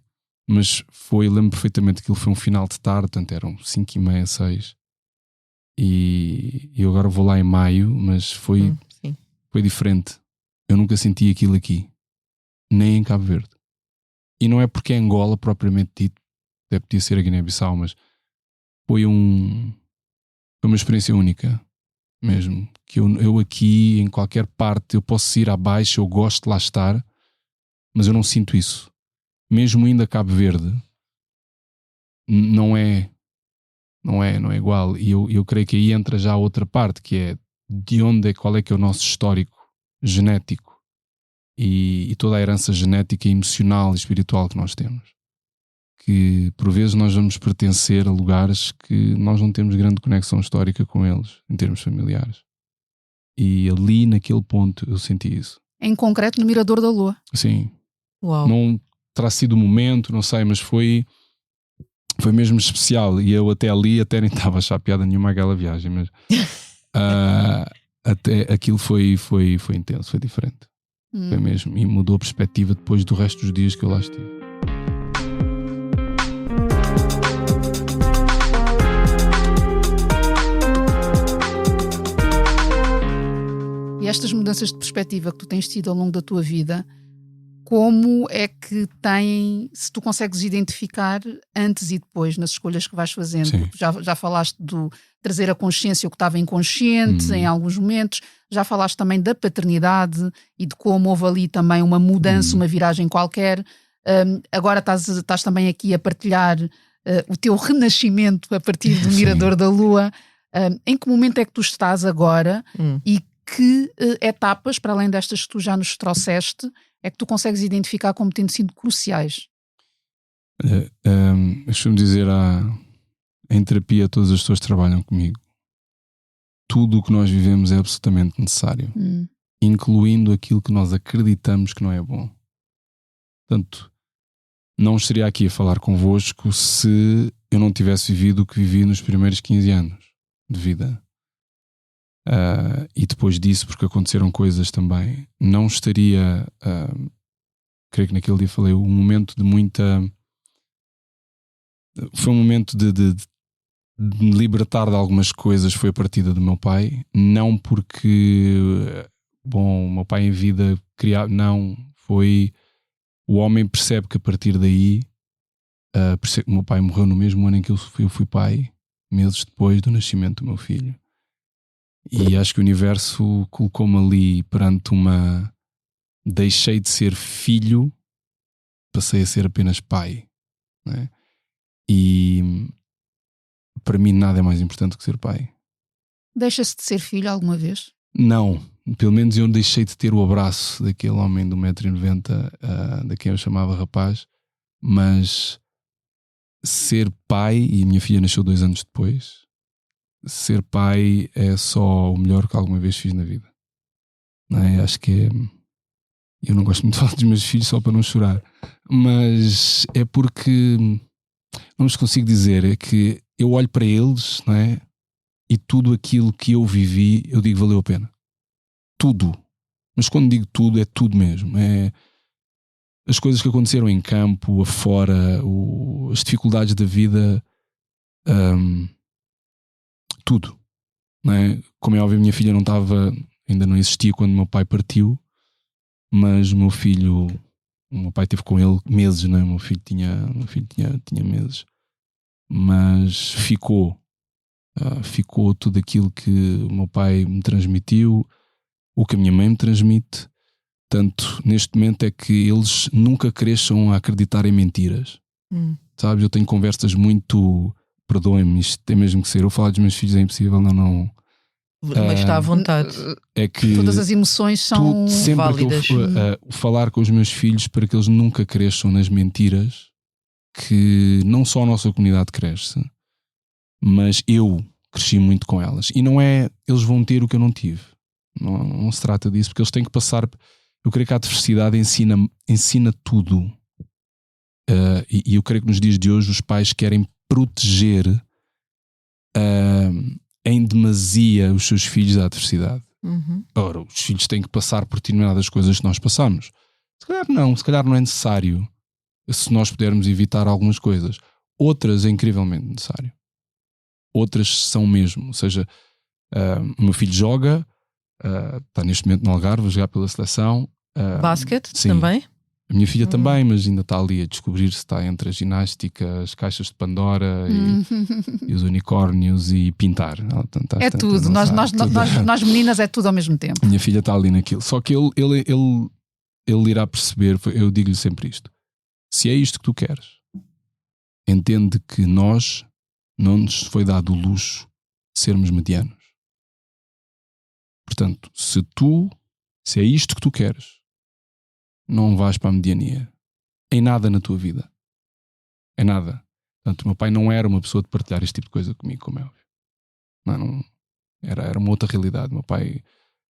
Mas lembro perfeitamente que aquilo foi um final de tarde, portanto eram 5h30, 6. E eu agora vou lá em maio, mas foi diferente. Eu nunca senti aquilo aqui, nem em Cabo Verde. E não é porque é Angola propriamente dito, até podia ser a Guiné-Bissau, mas foi uma experiência única mesmo. Que eu aqui, em qualquer parte, eu posso ir abaixo, eu gosto de lá estar, mas eu não sinto isso. Mesmo indo a Cabo Verde, não é igual. E eu creio que aí entra já a outra parte, que é qual é que é o nosso histórico genético e toda a herança genética, emocional e espiritual que nós temos. Que por vezes nós vamos pertencer a lugares que nós não temos grande conexão histórica com eles, em termos familiares. E ali, naquele ponto, eu senti isso. Em concreto, no Mirador da Lua. Sim. Uau. Não terá sido o momento, não sei, mas foi mesmo especial. E eu até ali nem estava a achar piada nenhuma aquela viagem, mas até aquilo foi intenso, foi diferente. Foi mesmo. E mudou a perspectiva depois do resto dos dias que eu lá estive. E estas mudanças de perspectiva que tu tens tido ao longo da tua vida, como é que se tu consegues identificar antes e depois nas escolhas que vais fazendo? Já falaste do trazer a consciência o que estava inconsciente em alguns momentos, já falaste também da paternidade e de como houve ali também uma mudança, uma viragem qualquer. Agora estás também aqui a partilhar o teu renascimento a partir do Mirador da Lua. Em que momento é que tu estás agora e que etapas, para além destas que tu já nos trouxeste, é que tu consegues identificar como tendo sido cruciais? Deixa-me dizer, em terapia todas as pessoas que trabalham comigo, tudo o que nós vivemos é absolutamente necessário, incluindo aquilo que nós acreditamos que não é bom. Portanto, não estaria aqui a falar convosco se eu não tivesse vivido o que vivi nos primeiros 15 anos de vida. E depois disso, porque aconteceram coisas também, não estaria, creio que naquele dia falei, um momento de muita... Foi um momento de me libertar de algumas coisas, foi a partida do meu pai, não porque, o meu pai em vida não, foi... O homem percebe que a partir daí, percebe que o meu pai morreu no mesmo ano em que eu fui pai, meses depois do nascimento do meu filho. E acho que o universo colocou-me ali perante deixei de ser filho, passei a ser apenas pai, não é? E para mim nada é mais importante que ser pai. Deixa-se de ser filho alguma vez? Não, pelo menos eu deixei de ter o abraço daquele homem de 1,90m, da quem eu chamava rapaz, mas ser pai, e a minha filha nasceu 2 anos depois, ser pai é só o melhor que alguma vez fiz na vida, não é? Acho que eu não gosto muito de falar dos meus filhos só para não chorar, mas é porque não vos consigo dizer, é que eu olho para eles, não é? e tudo aquilo que eu vivi, eu digo valeu a pena. Tudo. Mas quando digo tudo, é tudo mesmo. É as coisas que aconteceram em campo, afora, as dificuldades da vida, tudo. Não é? Como é óbvio, a minha filha não estava, ainda não existia quando o meu pai partiu, mas o meu pai esteve com ele meses, não é? O meu filho tinha meses. Mas ficou tudo aquilo que o meu pai me transmitiu, o que a minha mãe me transmite. Tanto neste momento é que eles nunca cresçam a acreditar em mentiras. Sabes, eu tenho conversas muito, perdoem-me, isto tem mesmo que ser, eu falar dos meus filhos é impossível, não. Mas está à vontade. É que todas as emoções são válidas. Falar com os meus filhos para que eles nunca cresçam nas mentiras, que não só a nossa comunidade cresce, mas eu cresci muito com elas. E não é, eles vão ter o que eu não tive. Não se trata disso, porque eles têm que passar. Eu creio que a adversidade ensina tudo. E eu creio que nos dias de hoje os pais querem proteger em demasia os seus filhos da adversidade. Ora, os filhos têm que passar por determinadas coisas que nós passamos. Se calhar não é necessário, se nós pudermos evitar algumas coisas. Outras é incrivelmente necessário. Outras são mesmo. Ou seja, o meu filho joga, está neste momento no Algarve a jogar pela seleção. Basquete sim. também? A minha filha também, mas ainda está ali a descobrir se está entre a ginástica, as caixas de Pandora e os unicórnios e pintar. É tudo. Nós meninas é tudo ao mesmo tempo. A minha filha está ali naquilo. Só que ele irá perceber, eu digo-lhe sempre isto: se é isto que tu queres, entende que não nos foi dado o luxo de sermos medianos. Portanto, se é isto que tu queres, não vais para a mediania em nada na tua vida. Em nada. Portanto, o meu pai não era uma pessoa de partilhar este tipo de coisa comigo, como é óbvio. Não, era uma outra realidade. O meu pai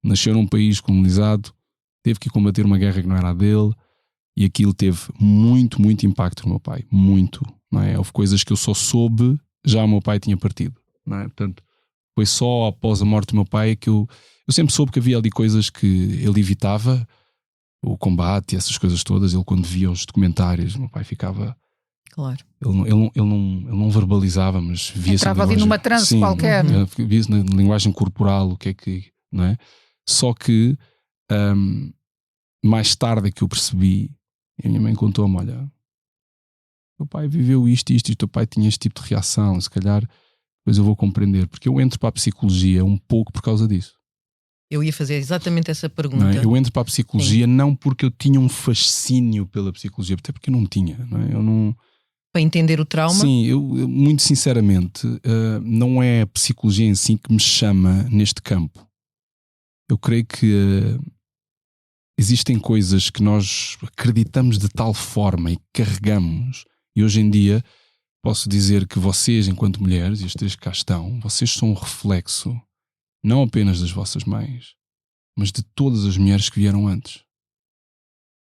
nasceu num país colonizado, teve que combater uma guerra que não era a dele, e aquilo teve muito, muito impacto no meu pai. Muito. Não é? Houve coisas que eu só soube já o meu pai tinha partido. Não é? Portanto, foi só após a morte do meu pai que eu sempre soube que havia ali coisas que ele evitava, o combate e essas coisas todas. Ele, quando via os documentários, meu pai ficava... Claro. Ele não verbalizava, mas via-se... Entrava ali numa transe qualquer. Via-se na linguagem corporal o que é que... Não é? Só que mais tarde é que eu percebi, e a minha mãe contou-me, olha, o pai viveu isto, o teu pai tinha este tipo de reação, se calhar depois eu vou compreender, porque eu entro para a psicologia um pouco por causa disso. Eu ia fazer exatamente essa pergunta. Não é? Eu entro para a psicologia não porque eu tinha um fascínio pela psicologia, até porque eu não tinha. Não é? Eu não... Para entender o trauma? Sim, eu muito sinceramente, não é a psicologia em si que me chama neste campo. Eu creio que existem coisas que nós acreditamos de tal forma e carregamos, e hoje em dia posso dizer que vocês, enquanto mulheres, e as três que cá estão, vocês são um reflexo não apenas das vossas mães, mas de todas as mulheres que vieram antes.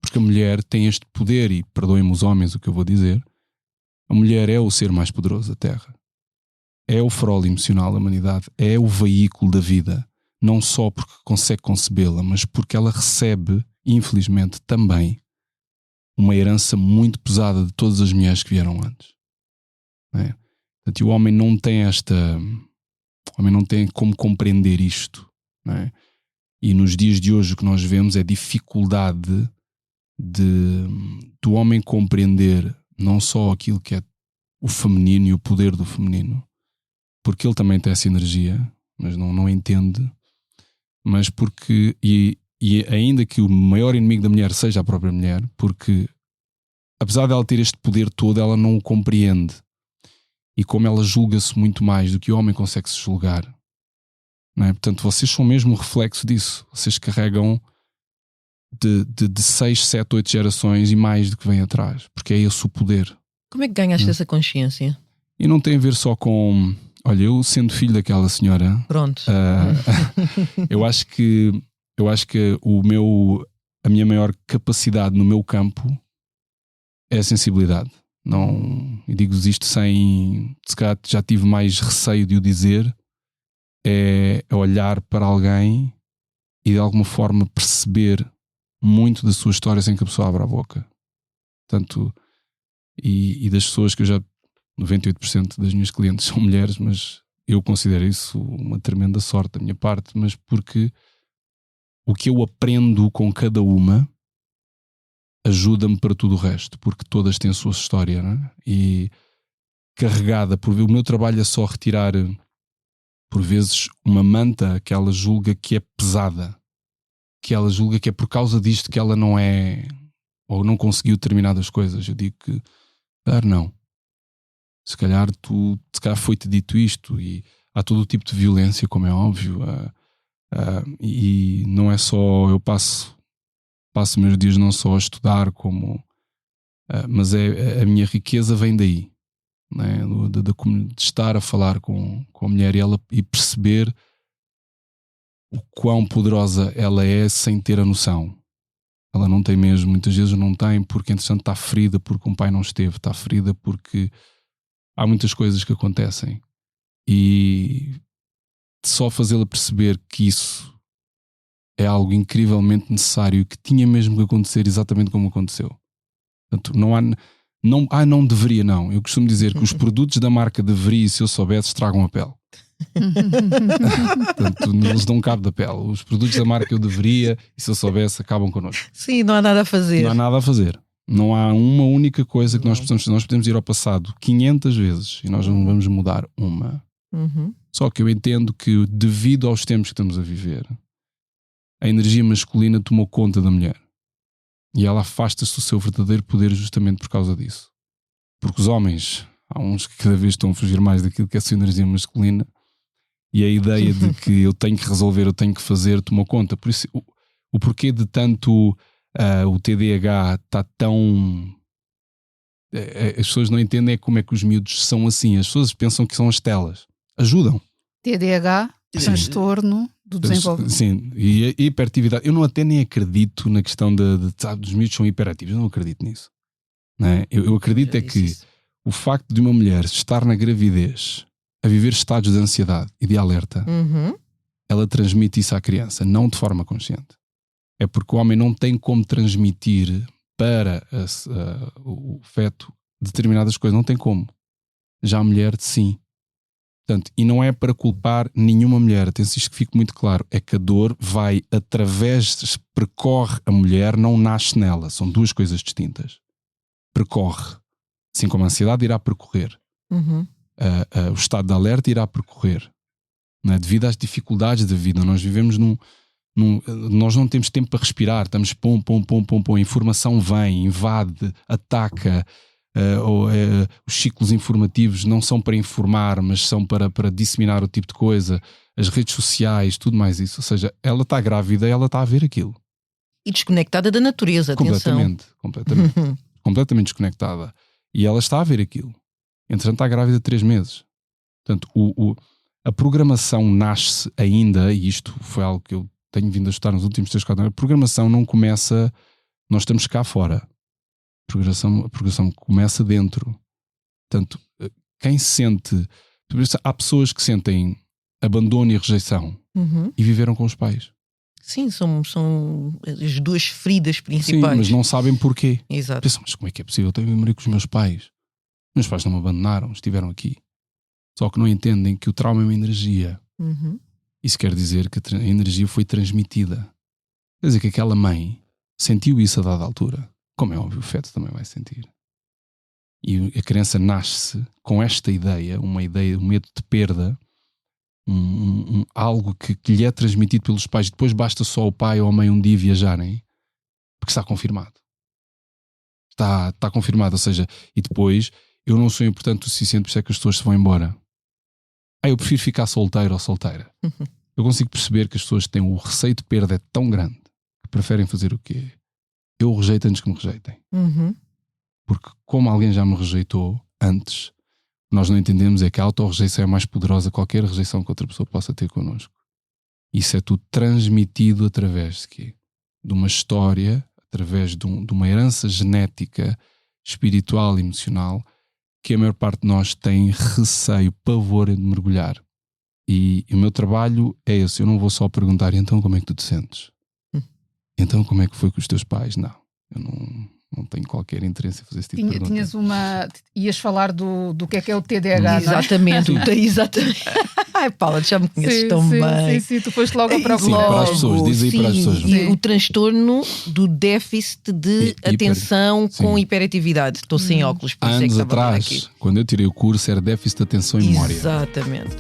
Porque a mulher tem este poder, e perdoem-me os homens o que eu vou dizer, a mulher é o ser mais poderoso da Terra. É o farol emocional da humanidade, é o veículo da vida, não só porque consegue concebê-la, mas porque ela recebe, infelizmente, também uma herança muito pesada de todas as mulheres que vieram antes. É? Portanto, o homem não tem o homem não tem como compreender isto. Não é? E nos dias de hoje o que nós vemos é dificuldade do homem compreender não só aquilo que é o feminino e o poder do feminino, porque ele também tem essa energia, mas não entende, mas porque, e ainda que o maior inimigo da mulher seja a própria mulher, porque apesar dela ter este poder todo, ela não o compreende. E como ela julga-se muito mais do que o homem consegue se julgar, não é? Portanto, vocês são mesmo um reflexo disso. Vocês carregam de 6, 7, 8 gerações e mais do que vem atrás, porque é esse o poder. Como é que ganhaste essa consciência? E não tem a ver só com... Olha, eu sendo filho daquela senhora... Pronto. Eu acho que a minha maior capacidade no meu campo é a sensibilidade. Não, e digo-vos isto sem... Se calhar já tive mais receio de o dizer, é olhar para alguém e de alguma forma perceber muito da sua história sem que a pessoa abra a boca. Portanto, e das pessoas que eu já... 98% das minhas clientes são mulheres, mas eu considero isso uma tremenda sorte da minha parte, mas porque o que eu aprendo com cada uma ajuda-me para tudo o resto, porque todas têm a sua história, não é? E carregada, por o meu trabalho é só retirar, por vezes, uma manta que ela julga que é pesada, que ela julga que é por causa disto que ela não é, ou não conseguiu determinadas coisas. Eu digo que, não. Se calhar foi-te dito isto, e há todo o tipo de violência, como é óbvio, e não é só, eu passo meus dias não só a estudar, como, mas a minha riqueza vem daí, né? De estar a falar com a mulher e perceber o quão poderosa ela é sem ter a noção. Ela não tem mesmo, muitas vezes não tem, porque entretanto está ferida porque um pai não esteve, está ferida porque há muitas coisas que acontecem, e só fazê-la perceber que isso é algo incrivelmente necessário, que tinha mesmo que acontecer exatamente como aconteceu. Portanto, não deveria, não. Eu costumo dizer que os produtos da marca deveria, se eu soubesse, estragam a pele. Portanto, eles dão cabo da pele. Os produtos da marca eu deveria, e se eu soubesse, acabam connosco. Sim, não há nada a fazer. Não há nada a fazer. Não há uma única coisa que nós possamos fazer. Nós podemos ir ao passado 500 vezes e nós não vamos mudar uma. Só que eu entendo que, devido aos tempos que estamos a viver, a energia masculina tomou conta da mulher e ela afasta-se do seu verdadeiro poder justamente por causa disso. Porque os homens, há uns que cada vez estão a fugir mais daquilo que é a sua energia masculina, e a ideia de que eu tenho que resolver, eu tenho que fazer, tomou conta. Por isso, o porquê de tanto o TDAH está tão... as pessoas não entendem como é que os miúdos são assim. As pessoas pensam que são as telas. Ajudam. TDAH, transtorno do desenvolvimento. Sim, e a hiperatividade. Eu até nem acredito na questão dos miúdos são hiperativos. Eu não acredito nisso. Não é? Eu acredito é que o facto de uma mulher estar na gravidez a viver estados de ansiedade e de alerta, ela transmite isso à criança, não de forma consciente. É porque o homem não tem como transmitir para o feto determinadas coisas, não tem como. Já a mulher, sim. Portanto, e não é para culpar nenhuma mulher, atenção, isto que fique muito claro, é que a dor vai percorre a mulher, não nasce nela, são duas coisas distintas. Percorre, assim como a ansiedade irá percorrer, o estado de alerta irá percorrer, não é? Devido às dificuldades da vida. Nós vivemos nós não temos tempo para respirar, estamos pum, a informação vem, invade, ataca. Os ciclos informativos não são para informar, mas são para disseminar o tipo de coisa, as redes sociais, tudo mais isso. Ou seja, ela está grávida e ela está a ver aquilo. E desconectada da natureza, atenção. Completamente desconectada. E ela está a ver aquilo. Entretanto, está grávida de 3 meses. Portanto, a programação nasce ainda, e isto foi algo que eu tenho vindo a estudar nos últimos 3-4 anos. A programação não começa, nós estamos cá fora. A programação começa dentro. Portanto, quem sente... Há pessoas que sentem abandono e rejeição e viveram com os pais. Sim, são as duas feridas principais. Sim, mas não sabem porquê. Exato. Pensam, mas como é que é possível? Eu tenho memória com os meus pais. Meus pais não me abandonaram, estiveram aqui. Só que não entendem que o trauma é uma energia. Isso quer dizer que a energia foi transmitida. Quer dizer que aquela mãe sentiu isso a dada altura. Como é óbvio, o feto também vai sentir. E a criança nasce com esta ideia, um medo de perda, algo que lhe é transmitido pelos pais. Depois basta só o pai ou a mãe um dia viajarem, porque está confirmado. Está confirmado, ou seja, e depois eu não sou importante o suficiente, por isso é que as pessoas se vão embora. Eu prefiro ficar solteiro ou solteira. Eu consigo perceber que as pessoas têm o receio de perda é tão grande que preferem fazer o quê? Eu rejeito antes que me rejeitem. Porque como alguém já me rejeitou antes, nós não entendemos é que a autorrejeição é mais poderosa que qualquer rejeição que outra pessoa possa ter connosco. Isso é tudo transmitido através de quê? De uma história, através de uma herança genética, espiritual e emocional, que a maior parte de nós tem receio, pavor de mergulhar. E o meu trabalho é esse. Eu não vou só perguntar, então como é que tu te sentes? Então como é que foi com os teus pais? Não, eu não tenho qualquer interesse em fazer esse tipo de pergunta. Ias falar do que é o TDAH, exatamente, não é? Exatamente. Ai, Paula, já me conheces tão bem. Sim, tu foste logo a procurar. Sim, para as pessoas, diz aí para as pessoas. E o transtorno do déficit de atenção com hiperatividade. Estou sem óculos, por Há isso é que anos estava atrás, aqui. quando eu tirei o curso, era déficit de atenção e memória. Exatamente.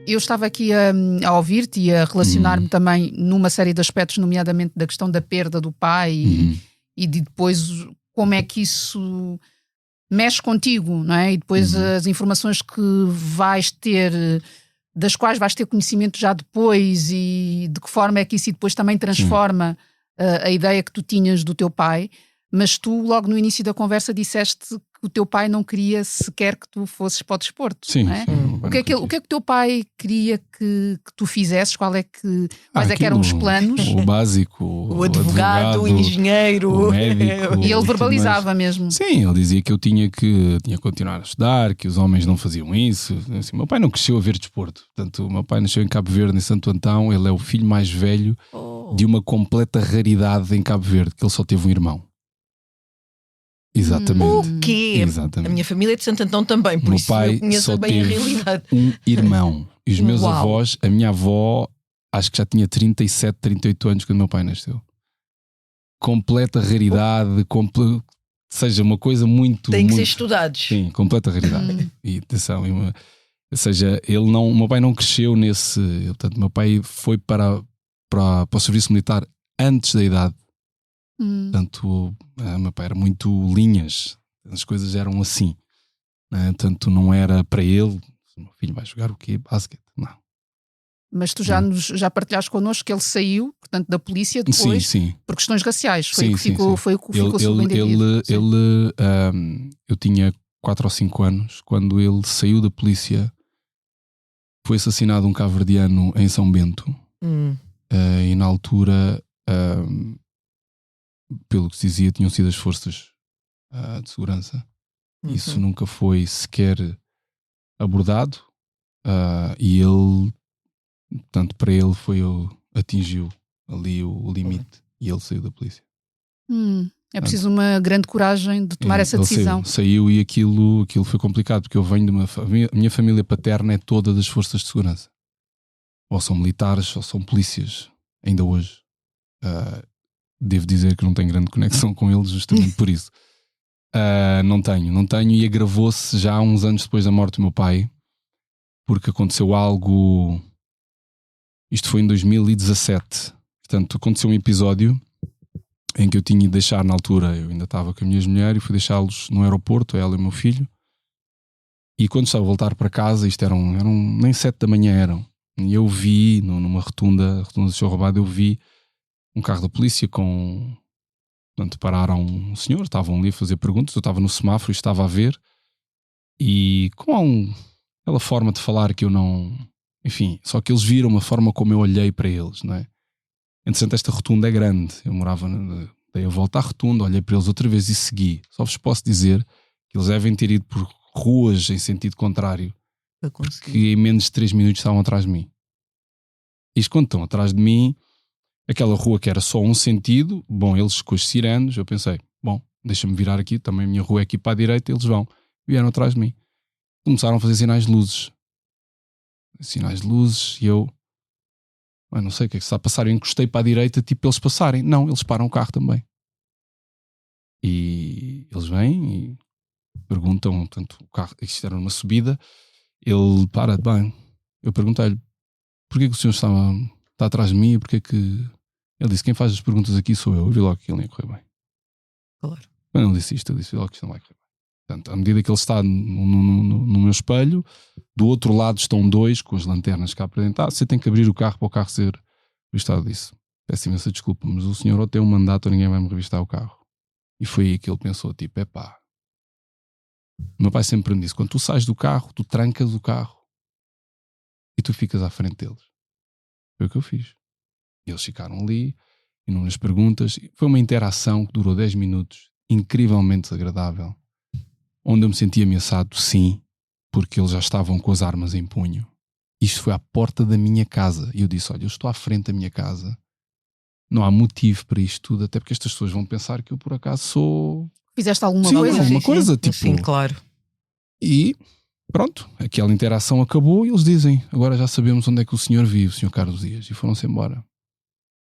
Eu estava aqui a ouvir-te e a relacionar-me também numa série de aspectos, nomeadamente da questão da perda do pai e de depois como é que isso mexe contigo, não é? E depois as informações que vais ter, das quais vais ter conhecimento já depois, e de que forma é que isso depois também transforma a ideia que tu tinhas do teu pai. Mas tu, logo no início da conversa, disseste que o teu pai não queria sequer que tu fosses para o desporto. Sim, não é? sim. O que é que o teu pai queria que tu fizesses? Quais é que eram os planos? O básico. O advogado, o engenheiro. O médico. E ele verbalizava mesmo. Sim, ele dizia que eu tinha que continuar a estudar, que os homens não faziam isso. Assim, meu pai não cresceu a ver desporto. Portanto, o meu pai nasceu em Cabo Verde, em Santo Antão. Ele é o filho mais velho de uma completa raridade em Cabo Verde, que ele só teve um irmão. Exatamente. O quê? Exatamente. A minha família é de Santo Antão também, por meu isso pai eu conheço só bem a teve realidade. um irmão. E os meus Uau. avós, a minha avó, acho que já tinha 37, 38 anos quando meu pai nasceu. Completa raridade, seja, uma coisa muito... Tem que ser muito, estudados. sim, completa raridade. E atenção, ou seja, o meu pai não cresceu nesse... Portanto, meu pai foi para o serviço militar antes da idade. Portanto, meu pai era muito linhas, as coisas eram assim, né? Tanto não era para ele, o meu filho vai jogar o quê? Basquete, não. Mas tu já partilhaste connosco que ele saiu, portanto, da polícia depois, sim. por questões raciais. Sim. Foi o que ficou subentendido. Eu tinha 4 ou 5 anos quando ele saiu da polícia. Foi assassinado um cabo-verdiano em São Bento. E na altura... pelo que se dizia, tinham sido as forças de segurança. Isso nunca foi sequer abordado, e ele, portanto, para ele atingiu ali o limite e ele saiu da polícia. É preciso uma grande coragem de tomar essa decisão. Saiu e aquilo foi complicado, porque eu venho de a minha família paterna é toda das forças de segurança. Ou são militares, ou são polícias, ainda hoje. Devo dizer que não tenho grande conexão com eles justamente por isso. Não tenho, e agravou-se já uns anos depois da morte do meu pai, porque aconteceu algo. Isto foi em 2017. Portanto, aconteceu um episódio em que eu tinha de deixar, na altura, eu ainda estava com a minha mulher e fui deixá-los no aeroporto, ela e o meu filho. E quando estava a voltar para casa, isto eram nem 7 da manhã eram, e eu vi numa rotunda do Seu Roubado, eu vi um carro da polícia portanto, pararam um senhor, estavam ali a fazer perguntas, eu estava no semáforo e estava a ver, e com aquela forma de falar que eu não... Enfim, só que eles viram a forma como eu olhei para eles, não é? Entretanto, esta rotunda é grande, eu morava... Dei a volta à rotunda, olhei para eles outra vez e segui. Só vos posso dizer que eles devem ter ido por ruas em sentido contrário, que em menos de 3 minutos estavam atrás de mim. E quando estão atrás de mim, aquela rua que era só um sentido, eles com os sirenes, eu pensei, deixa-me virar aqui, também a minha rua é aqui para a direita, eles vieram atrás de mim. Começaram a fazer sinais de luzes. E eu não sei o que é que se está a passar. Eu encostei para a direita, tipo eles passarem. Não, eles param o carro também. E eles vêm e perguntam, portanto, o carro, isto era numa subida, ele para, eu perguntei-lhe, porquê que o senhor está atrás de mim e porquê que... Ele disse, quem faz as perguntas aqui sou eu. Eu vi logo que ele não ia correr bem. Claro. Quando ele disse isto, eu disse logo que isto não vai correr bem. Portanto, à medida que ele está no meu espelho, do outro lado estão 2 com as lanternas cá para dentro. Você tem que abrir o carro para o carro ser revistado disso. Peço imensa desculpa, mas o senhor ou tem um mandato ou ninguém vai me revistar o carro. E foi aí que ele pensou, tipo, O meu pai sempre me disse: quando tu sais do carro, tu trancas o carro e tu ficas à frente deles. Foi o que eu fiz. E eles ficaram ali, inúmeras perguntas. Foi uma interação que durou 10 minutos, incrivelmente desagradável, onde eu me senti ameaçado, sim, porque eles já estavam com as armas em punho. Isto foi à porta da minha casa. E eu disse: olha, eu estou à frente da minha casa. Não há motivo para isto tudo, até porque estas pessoas vão pensar que eu por acaso sou... Fizeste alguma coisa? Alguma coisa, sim. tipo... Sim, claro. E pronto, aquela interação acabou e eles dizem: agora já sabemos onde é que o senhor vive, o senhor Carlos Dias. E foram-se embora.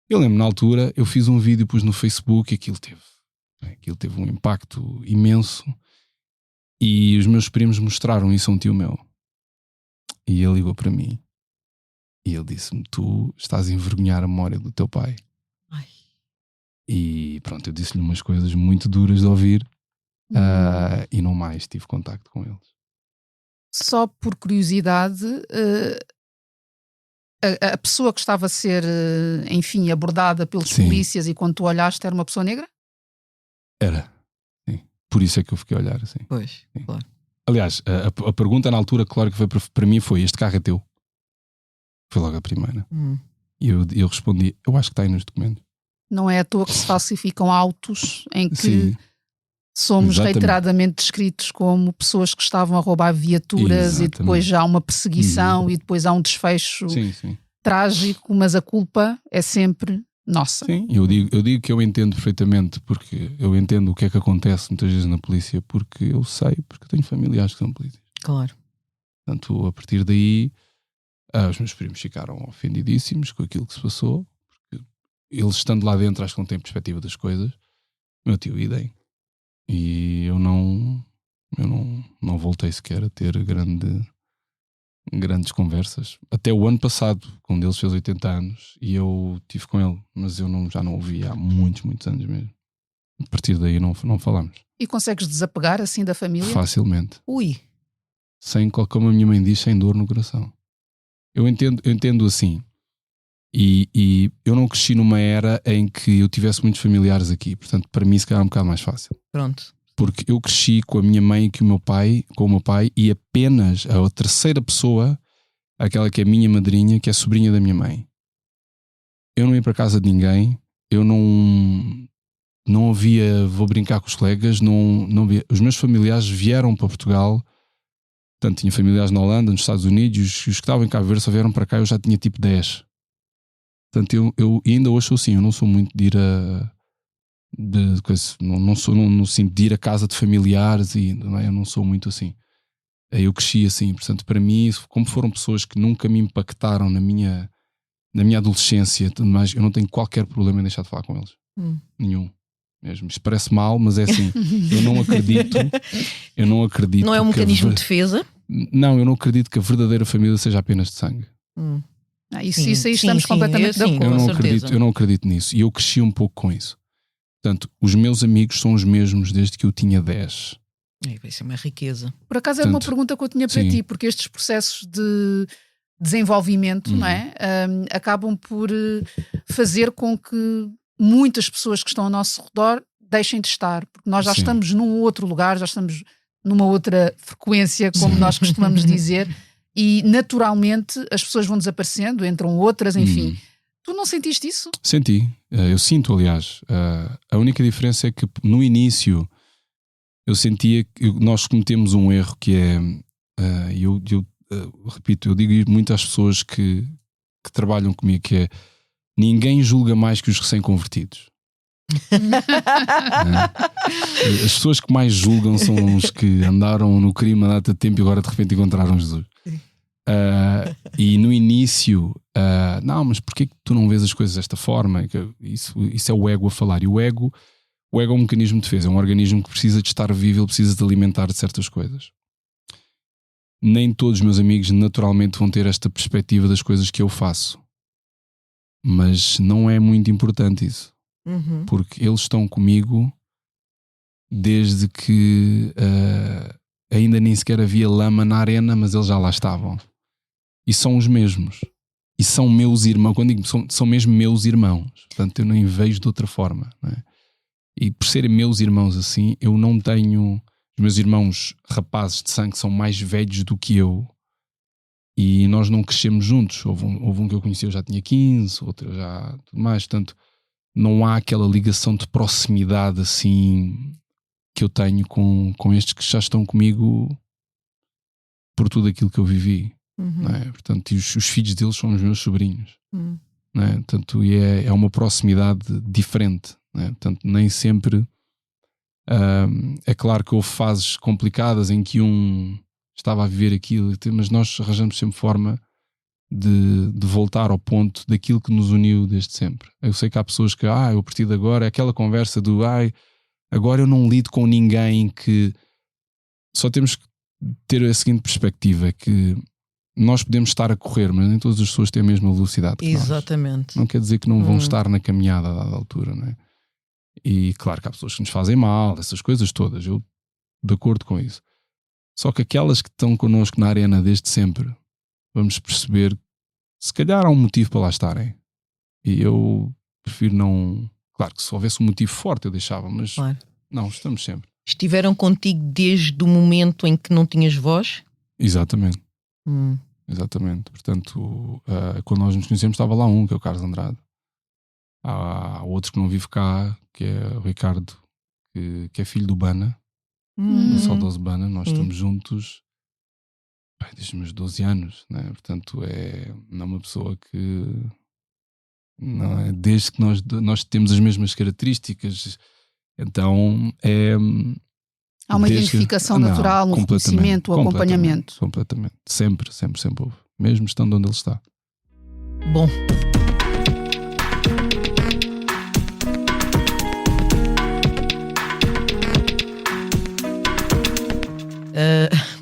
Eu lembro, na altura, eu fiz um vídeo, pus no Facebook, e aquilo teve um impacto imenso. E os meus primos mostraram isso a um tio meu. E ele ligou para mim e ele disse-me: tu estás a envergonhar a memória do teu pai. Ai. E pronto, eu disse-lhe umas coisas muito duras de ouvir. E não mais tive contacto com eles. Só por curiosidade, a pessoa que estava a ser, enfim, abordada pelos polícias, e quando tu olhaste, era uma pessoa negra? Era, sim. Por isso é que eu fiquei a olhar assim. Pois, sim. Claro. Aliás, a pergunta na altura, claro que foi para mim, foi: este carro é teu? Foi logo a primeira. E eu respondi: eu acho que está aí nos documentos. Não é à toa que se falsificam autos em que sim, somos exatamente, reiteradamente descritos como pessoas que estavam a roubar viaturas, exatamente, e depois já há uma perseguição, e depois há um desfecho trágico, mas a culpa é sempre nossa. Sim, eu digo que eu entendo perfeitamente, porque eu entendo o que é que acontece muitas vezes na polícia, porque eu sei, porque eu tenho familiares que são polícias. Claro. Portanto, a partir daí, os meus primos ficaram ofendidíssimos com aquilo que se passou, porque eles, estando lá dentro, acho que não têm perspectiva das coisas. Meu tio, idem. E eu não voltei sequer a ter grandes conversas. Até o ano passado, quando ele fez 80 anos, e eu estive com ele, mas eu já não o vi há muitos anos mesmo. A partir daí não falamos. E consegues desapegar assim da família? Facilmente. Ui. Como a minha mãe diz, sem dor no coração. Eu entendo assim. E eu não cresci numa era em que eu tivesse muitos familiares aqui. Portanto, para mim, se calhar é um bocado mais fácil. Pronto. Porque eu cresci com a minha mãe e com o meu pai, e apenas a terceira pessoa, aquela que é a minha madrinha, que é a sobrinha da minha mãe. Eu não ia para casa de ninguém, eu não havia, vou brincar com os colegas, não havia. Os meus familiares vieram para Portugal, portanto, tinha familiares na Holanda, nos Estados Unidos, os que estavam em Cabo Verde só vieram para cá, eu já tinha tipo 10. Portanto, eu ainda hoje sou assim, eu não sou muito de ir não sinto de ir a casa de familiares, e não é? Eu não sou muito assim. Eu cresci assim, portanto, para mim, como foram pessoas que nunca me impactaram na minha adolescência, mas eu não tenho qualquer problema em deixar de falar com eles. Nenhum. Mesmo. Isto parece mal, mas é assim. Eu não acredito. Não é um mecanismo de defesa? Não, eu não acredito que a verdadeira família seja apenas de sangue. Isso aí estamos completamente de acordo. Eu não acredito nisso. E eu cresci um pouco com isso. Portanto, os meus amigos são os mesmos desde que eu tinha 10. Isso é uma riqueza. Por acaso era uma pergunta que eu tinha para ti, porque estes processos de desenvolvimento, não é? Acabam por fazer com que muitas pessoas que estão ao nosso redor deixem de estar, porque nós já estamos num outro lugar, já estamos numa outra frequência, como nós costumamos dizer, e naturalmente as pessoas vão desaparecendo, entram outras, enfim. Tu não sentiste isso? Senti. Eu sinto, aliás. A única diferença é que no início eu sentia que nós cometemos um erro, que é, repito, eu digo muito às pessoas que trabalham comigo, que é: ninguém julga mais que os recém-convertidos. As pessoas que mais julgam são os que andaram no crime há data de tempo e agora de repente encontraram Jesus. E no início, não, mas porquê que tu não vês as coisas desta forma? Isso é o ego a falar. E o ego é um mecanismo de defesa, é um organismo que precisa de estar vivo, ele precisa de alimentar de certas coisas. Nem todos os meus amigos naturalmente vão ter esta perspectiva das coisas que eu faço, mas não é muito importante isso, porque eles estão comigo desde que ainda nem sequer havia lama na arena, mas eles já lá estavam. E são os mesmos. E são meus irmãos. Quando digo são mesmo meus irmãos. Portanto, eu nem vejo de outra forma. Não é? E por serem meus irmãos assim, eu não tenho... Os meus irmãos rapazes de sangue são mais velhos do que eu e nós não crescemos juntos. Houve um que eu conheci, eu já tinha 15, outro já tudo mais. Portanto, não há aquela ligação de proximidade assim que eu tenho com estes que já estão comigo por tudo aquilo que eu vivi. Não é? Portanto, e os filhos deles são os meus sobrinhos. Não é? Portanto, é uma proximidade diferente. Não é? Portanto, nem sempre... é claro que houve fases complicadas em que um estava a viver aquilo, mas nós arranjamos sempre forma de voltar ao ponto daquilo que nos uniu desde sempre. Eu sei que há pessoas que, eu a partir de agora, é aquela conversa do agora eu não lido com ninguém, que só temos que ter a seguinte perspectiva, que nós podemos estar a correr, mas nem todas as pessoas têm a mesma velocidade que Exatamente. nós. Não quer dizer que não vão estar na caminhada a dada altura, não é? E claro que há pessoas que nos fazem mal, essas coisas todas, eu de acordo com isso. Só que aquelas que estão connosco na arena desde sempre, vamos perceber, se calhar há um motivo para lá estarem. E eu prefiro não... Claro que se houvesse um motivo forte eu deixava, mas claro. Não, estamos sempre. Estiveram contigo desde o momento em que não tinhas voz? Exatamente. Exatamente. Portanto, quando nós nos conhecemos estava lá um, que é o Carlos Andrade. Há outro que não vive cá, que é o Ricardo, que é filho do Bana, do saudoso Bana. Nós estamos juntos desde os meus 12 anos, né? Portanto, é uma pessoa que não é, desde que nós temos as mesmas características, então há uma identificação natural, um reconhecimento, um acompanhamento. Completamente. Sempre houve. Mesmo estando onde ele está. Bom.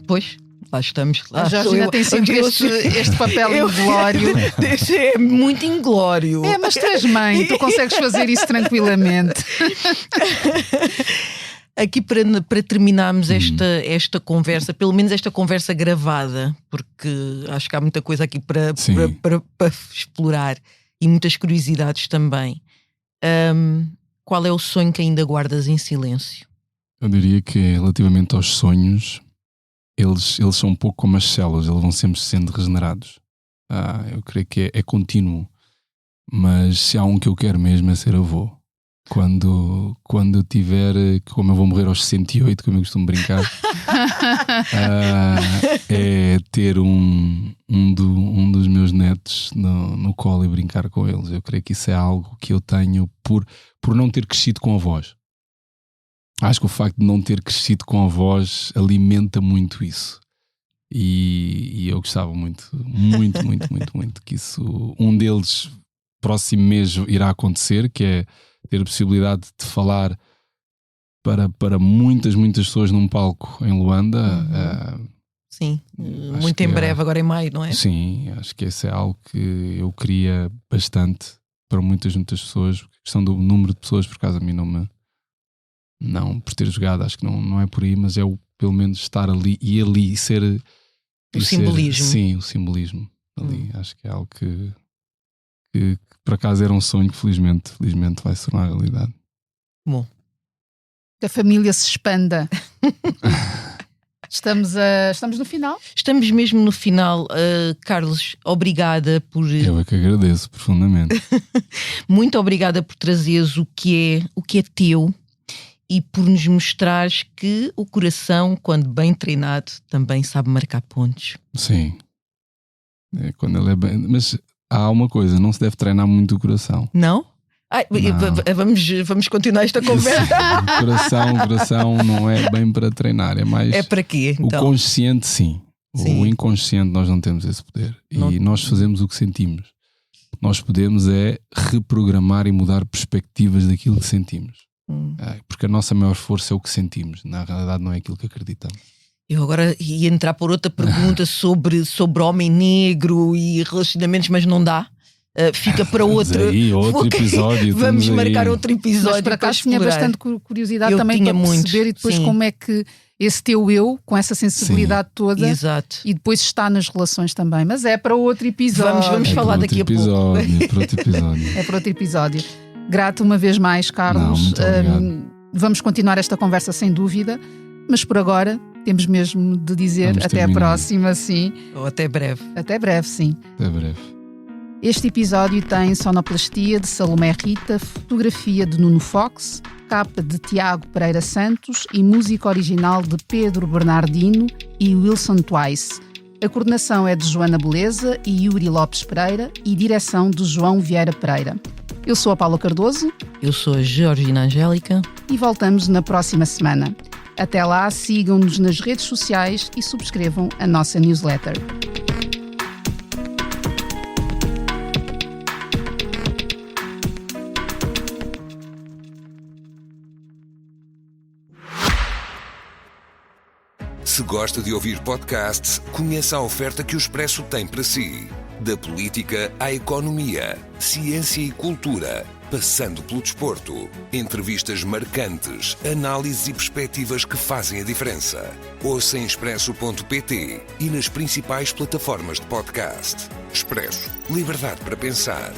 Pois, lá estamos. A Georgina tem sempre este papel inglório. É muito inglório. Mas tu és mãe, tu consegues fazer isso tranquilamente. Aqui para terminarmos esta conversa, pelo menos esta conversa gravada, porque acho que há muita coisa aqui para explorar e muitas curiosidades também. Qual é o sonho que ainda guardas em silêncio? Eu diria que relativamente aos sonhos, eles são um pouco como as células, eles vão sempre sendo regenerados. Eu creio que é contínuo, mas se há um que eu quero mesmo é ser avô. Quando eu tiver, como eu vou morrer aos 68, como eu costumo brincar, é ter um dos meus netos no colo e brincar com eles. Eu creio que isso é algo que eu tenho por não ter crescido com avós. Acho que o facto de não ter crescido com avós alimenta muito isso. E eu gostava muito que isso, um deles, próximo mês irá acontecer, que é ter a possibilidade de falar para muitas pessoas num palco em Luanda. Sim, muito em breve, agora em maio, não é? Sim, acho que esse é algo que eu queria bastante para muitas pessoas. A questão do número de pessoas, por causa a mim, não por ter jogado, acho que não é por aí, mas é pelo menos estar ali e ser o simbolismo. Sim, o simbolismo ali. Acho que é algo que por acaso era um sonho que felizmente vai se tornar realidade. Bom, que a família se expanda. Estamos no final? Estamos mesmo no final. Carlos, obrigada por... Eu é que agradeço profundamente. Muito obrigada por trazeres o que é teu e por nos mostrares que o coração, quando bem treinado, também sabe marcar pontos. Sim. Quando ele é bem... Mas há uma coisa, não se deve treinar muito o coração. Não? Vamos continuar esta conversa. O coração não é bem para treinar, é mais... É para quê, então? O consciente, sim. O inconsciente nós não temos esse poder. E nós fazemos o que sentimos. Nós podemos reprogramar e mudar perspectivas daquilo que sentimos. Porque a nossa maior força é o que sentimos. Na realidade não é aquilo que acreditamos. Eu agora ia entrar por outra pergunta sobre homem negro e relacionamentos, mas não dá. Fica para outro episódio. Vamos marcar outro episódio. Mas por acaso tinha bastante curiosidade também para perceber e depois como é que esse teu eu, com essa sensibilidade toda, exato, e depois está nas relações também. Mas é para outro episódio. Vamos falar daqui a pouco. É para outro episódio. Grato uma vez mais, Carlos. Não, muito obrigado. Vamos continuar esta conversa sem dúvida. Mas por agora temos mesmo de dizer Vamos até terminar. a próxima, sim. Ou até breve. Até breve, sim. Até breve. Este episódio tem sonoplastia de Salomé Rita, fotografia de Nuno Fox, capa de Tiago Pereira Santos e música original de Pedro Bernardino e Wilson Twice. A coordenação é de Joana Beleza e Yuri Lopes Pereira e direção de João Vieira Pereira. Eu sou a Paula Cardoso Eu sou a Georgina Angélica. e voltamos na próxima semana. Até lá, sigam-nos nas redes sociais e subscrevam a nossa newsletter. Se gosta de ouvir podcasts, conheça a oferta que o Expresso tem para si. Da política à economia, ciência e cultura, passando pelo desporto. Entrevistas marcantes, análises e perspectivas que fazem a diferença. Ouça em expresso.pt e nas principais plataformas de podcast. Expresso. Liberdade para pensar.